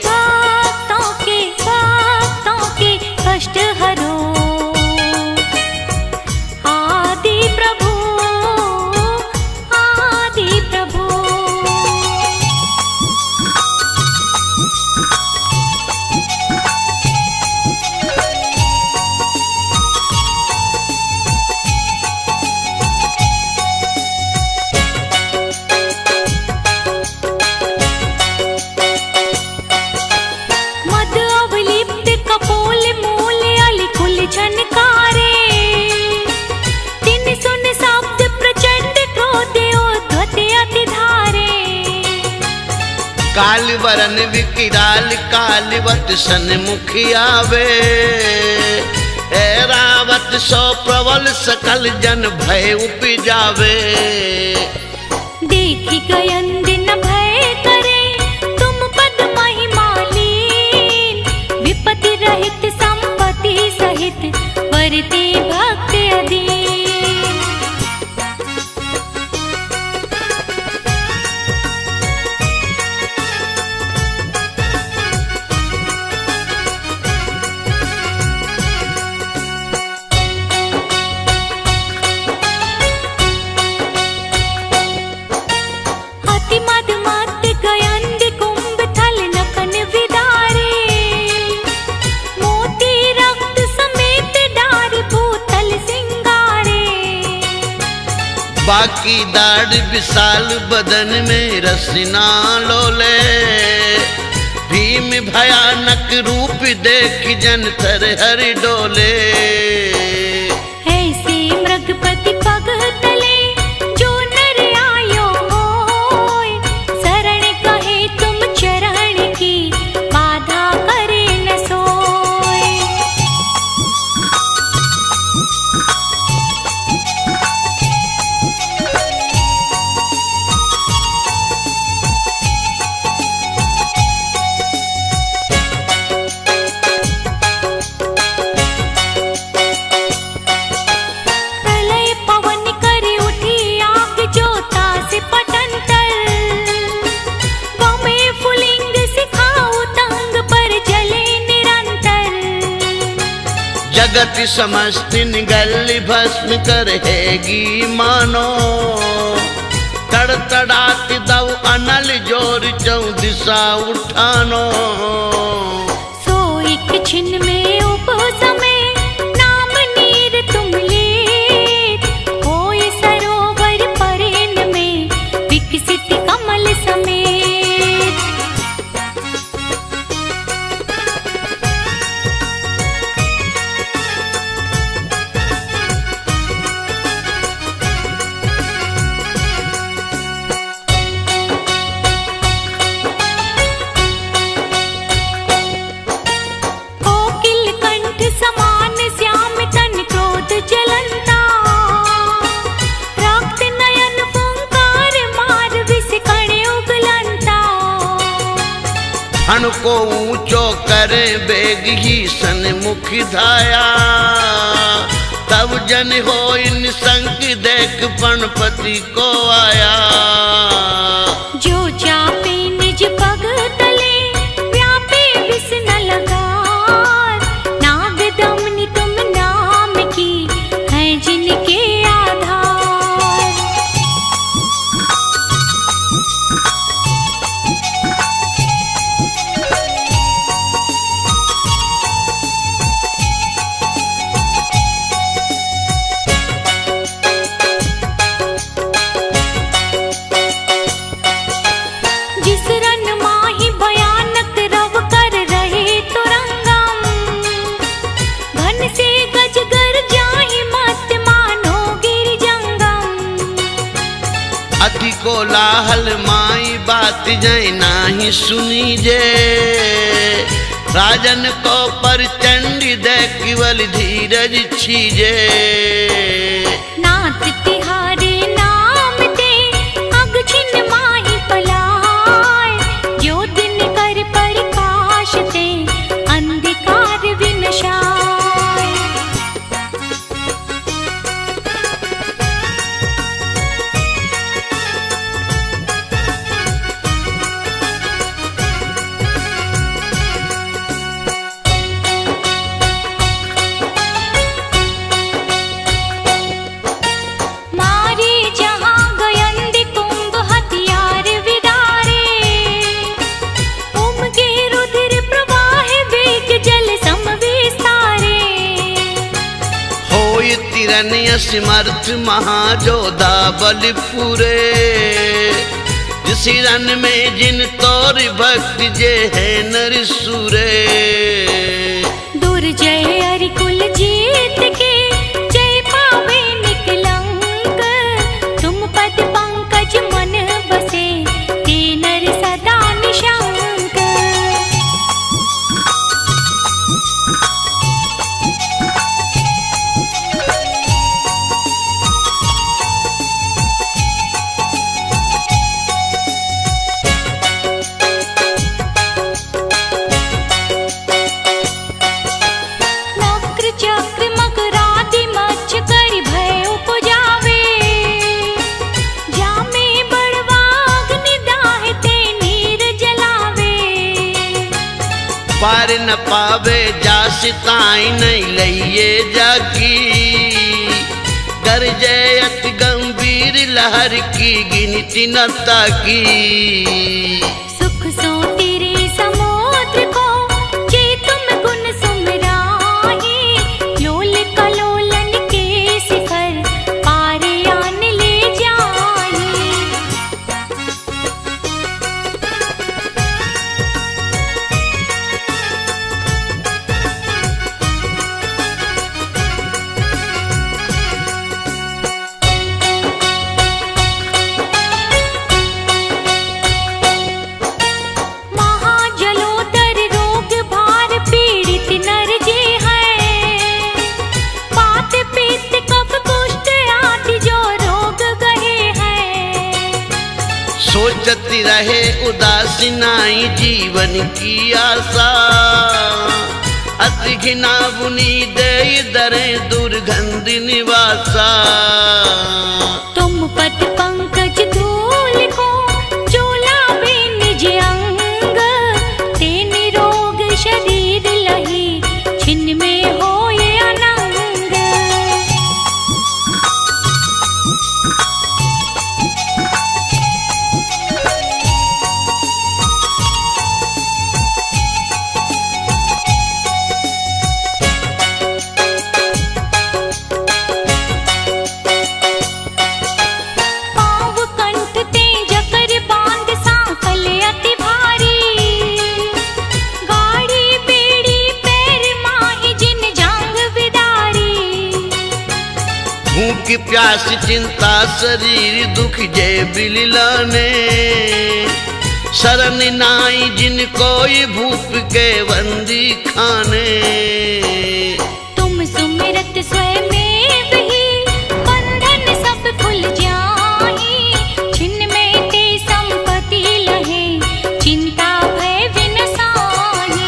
भक्तों के कष्ट हरो। आदि प्रभु आदि प्रभु। मद अवलिप्त कपोल मूल अलिकुल झनकारे। तिन सुन शब्द प्रचंड क्रोध उद्धत अति धारे। काल वरन विकराल कालवत सन्मुख आवे। ऐरावत सो प्रबल सकल जन भय उपजावे। देखी गयंद न भय करे तुम पद महिमालीन। विपत्ति रहित संपत्ति सहित वरते भक्त अधीन। अति मद मत गयंद कुंभ थल नकन विदारे। मोती रक्त समेत डार भूतल सिंगारे। बाकी दाढ़ विशाल बदन में रसना लोले। भीम भयानक रूप देख जन थर हर डोले। ऐसे मृगपति पग तले जो नर आयो होय। शरण कहे तुम चरण की बाधा करे न सोय। प्रलय पवन करे उठी आग ज्योता से पटंतर। गमे फुलिंग सिखाओ तंग पर जले निरंतर। जगत समस्त निगल भस्म करहेगी मानो। तड़तड़ात दव अनल जोर चौ दिशा उठानो। सो एक छिन में उपसमे नाम नीर तुम लेत। होय सरोवर परेन में विकसित कमल समेत। कोकिल कंठ समान श्याम तन क्रोध जलंता। रक्त नयन फुंकार मार विष कण उगलंता। हन को ऊंचो करे बेग ही सन्मुख धाया। तब जन हो निसंक देख पणपति को आया। जो चापे निज पग तले व्यापे विष न लगार। नाग दमनी तुम नाम की है जिनके आधार। जिस रन माही भयानक रव कर रहे तुरंगम। घन से गजगर जाहि मत मानो गिर जंगम। अति कोलाहल माई बात जय नाही सुनी जे। राजन को परचंडी दे केवल धीरज छीजे। नाथ तिहारे ना होई तिरनिय समर्थ महाजोधा बलपुरे। जिस रन में जिन तोर भक्त जे है नर सुरे। दुर्जय अरिकुल जीत के जय पावे निकलंक। तुम पद पंकज मन बसे ते नर सदा निशंक। चक्र मकरादि मच्छ करि भय उपजावे। जामे बड़वाग्नि दाहि ते नीर जलावे। पार न पावे जास ताई नहीं लइए जाकी। गरजे अति गंभीर लहर की गिनती न ताकी। सुख सो तेरे समुद्र को जे तुम गुण सुमराहि। लोल कलोलन के शिखर पार आन ले जाहि। महाजलोदर रोग भार पीड़ित नर जे हैं। वात पित्त कफ कुष्ठ आदि जो रोग गहे हैं। सोचती रहे उदासीनाई जीवन की आशा। अति घिना बुनी दे दरे दुर्गंध निवासा। तुम पद पंकज धूल को चोलावे निज अंग। ते निरोग शरीर लही छिन्न में होए अनंग। पाँव कंठ ते जकर बांध सांकल अति भारी। गाड़ी बेड़ी पैर माही जिन जांग बिदारी। भूख प्यास चिंता शरीर दुख जय बिललाने। शरण नाई जिन कोई भूप के बंदी खाने। तुम सुमिरत स्वयं ही बंधन सब खुल जाहि। छिन्न में ते संपत्ति लहे चिंता भय विनसाहि।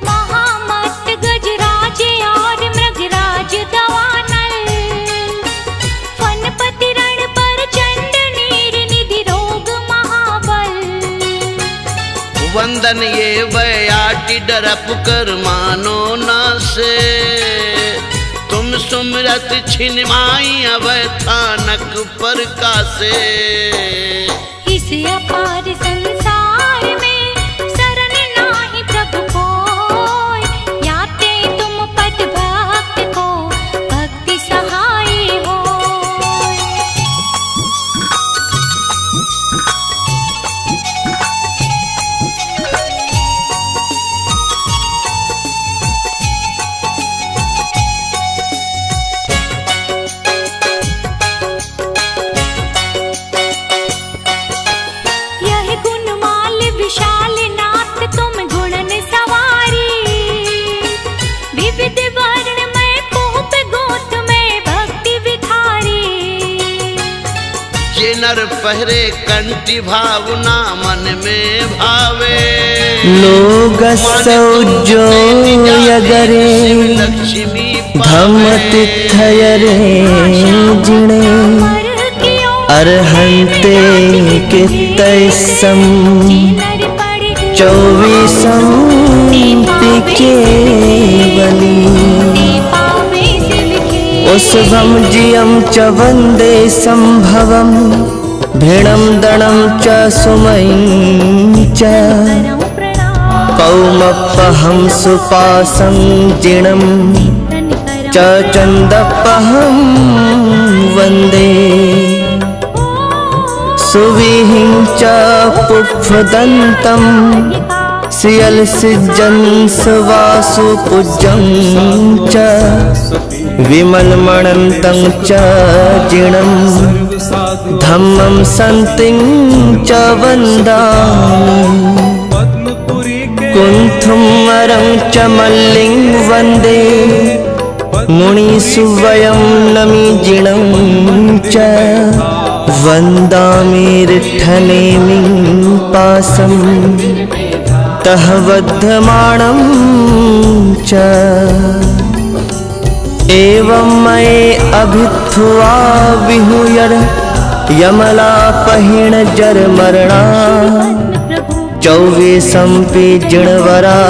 महामत गजराज और मृगराज दवानल। फनपति रण पर चंड नीर निधि रोग महाबल। वंदन ये बयाटी डरप कर मानो ना से। तुम सुमरत छिनमाई अब थानक पर कासे। इस अपार संसार में शरण नाहि प्रभु कोय। याते तुम पद भक्त को भक्ति सहाय होय। यह गुणमाल विशाल नाथ तुम गुणन सवारी। विविध वर्ण में पोप गोत में भक्ति विखारी। जे नर पहरे कंठी भावना मन में भावे। लोग सौजो यगरे लक्ष्मी धमत थयरे जिणे। अरहंते के तैसम 24 पिके वृषभं जियं च वन्दे सम्भवं भिणं दणं च सुमयं च करं प्रणाम कौमपहं सुपासं जिणं तनिकरं च चन्दपहं वन्दे सुविहिं च पुष्पदन्तं श्रियलसिज्जं सुवासुपूज्यं च विमलमणन्तं च जिणं धम्मं सन्तिं च वन्दामि कुन्थुं वरं च मल्लिं वन्दे मुनिसुवयं नमि जिणं च वन्दामि रिट्ठनेमिं पासं तः बध्यमाणं च एवं मये अभित्थुआ विहुयर यमलापहिण जरमरणा चौवेशंपि जिणवरा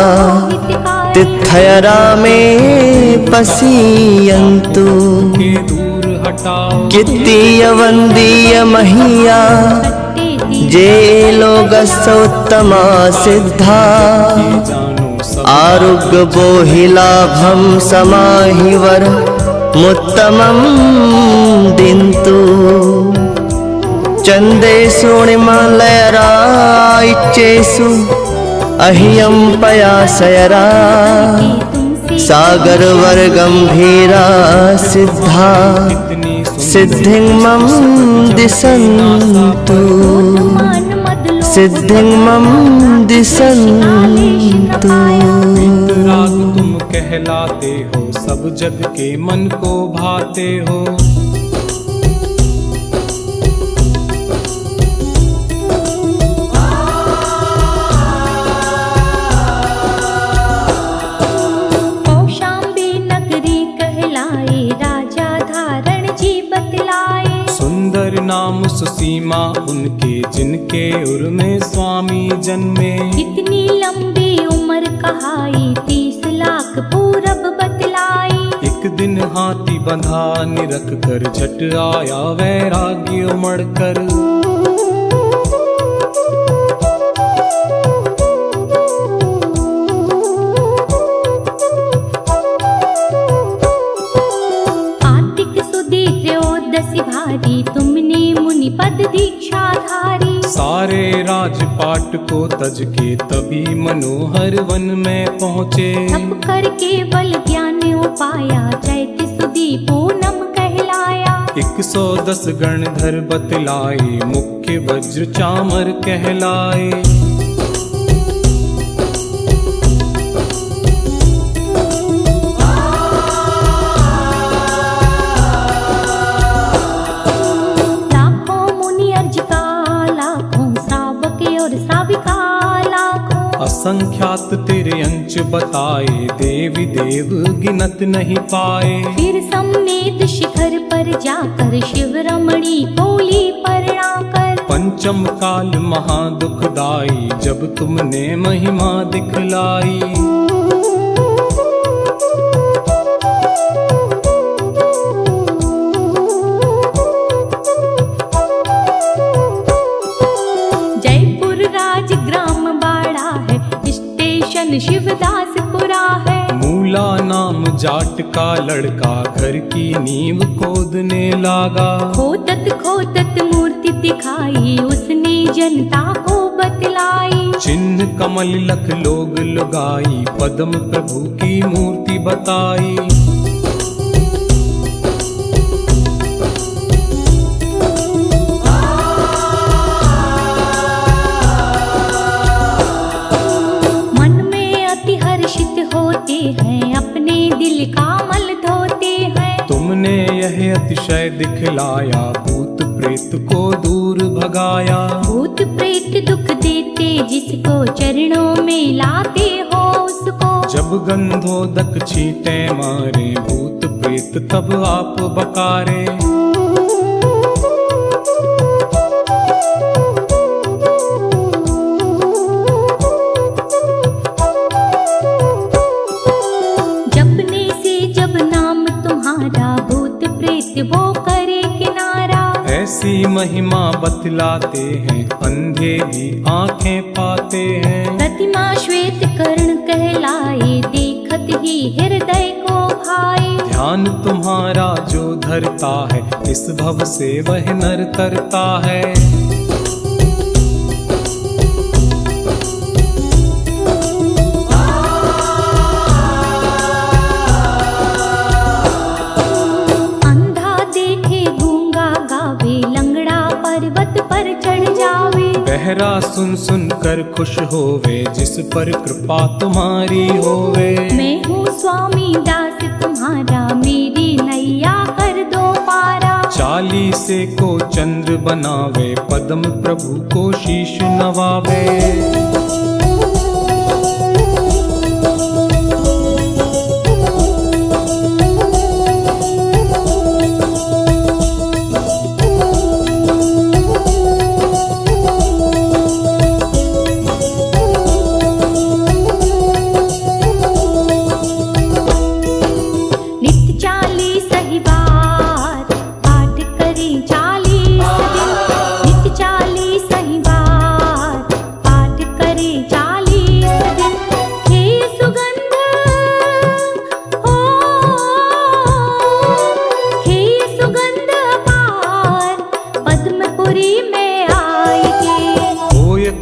तिथयरा मे पसीयन्तु कित्तीय वन्दीय महीया जे लोगसोत्तमा सिद्धा आरुग्य बोहिलाभं समाहिवर मुत्तमं दिन्तु चन्देषु निमलयराइच्चेषु अह्यं पयासयरा सागरवर्गम्भीरा सिद्धा सिद्धिं मम दिशन्तु सिद्धिं मम दिशन्तु। राग तुम कहलाते हो, सब जग के मन को भाते हो। कौशाम्बी नगरी कहलाए, राजा धारण जी बतलाए। सुंदर नाम सुसीमा उनके, जिनके उर में स्वामी जन्मे। इतनी लंबी उम्र कहाई, 30 लाख पूरब बतलाई। एक दिन हाथी बंधा निरख कर, झट आया वैराग्य उमड़ कर। आतिक सुदी त्रयोदशी भारी, तुमने मुनि पद दीक्षा धारी। सारे राजपाट को तज के तभी मनोहर वन में पहुँचे। तप करके बल ज्ञान उपाया, चैत सुदी पूनम कहलाया। 110 गणधर बतलाए, मुख्य वज्र चामर कहलाए। असंख्यात तेरे अंश बताए, देवी देव गिनत नहीं पाए। फिर सम्मेद शिखर पर जाकर, शिव रमणी बोली परणाकर। पंचम काल महादुखदाई, जब तुमने महिमा दिखलाई। जयपुर राजग्राम बाड़ा है, स्टेशन शिवदासपुरा है। मूला नाम जाट का लड़का, घर की नींव खोदने लागा। खोदत खोदत मूर्ति दिखाई, उसने जनता को बतलाई। चिन्ह कमल लख लोग लगाई, पद्म प्रभु की मूर्ति बताई। अपने दिल का मल धोते हैं। तुमने यह अतिशय दिखलाया, भूत प्रेत को दूर भगाया। भूत प्रेत दुख देते, जिसको चरणों में लाते हो उसको। जब गंधोदक छींटे मारे, भूत प्रेत तब आप बकारे। भूत कैसी महिमा बतलाते हैं, अंधे भी आंखें पाते हैं। प्रतिमा श्वेत कर्ण कहलाए, देखत ही हृदय को भाए। ध्यान तुम्हारा जो धरता है, इस भव से वह नर तरता है। बहरा सुन सुन कर खुश होवे, जिस पर कृपा तुम्हारी होवे। मैं हूँ स्वामी दास तुम्हारा, मेरी नैया कर दो पारा। चालीसे को चंद्र बनावे, पद्म प्रभु को शीश नवावे।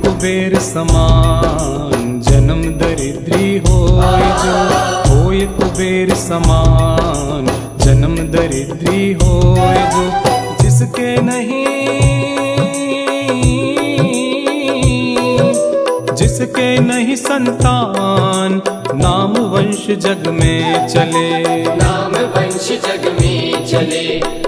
कुबेर समान जन्म दरिद्री होय जो, होय कुबेर समान जन्म दरिद्री होय जो। जिसके नहीं संतान, नाम वंश जग में चले, नाम वंश जग में चले।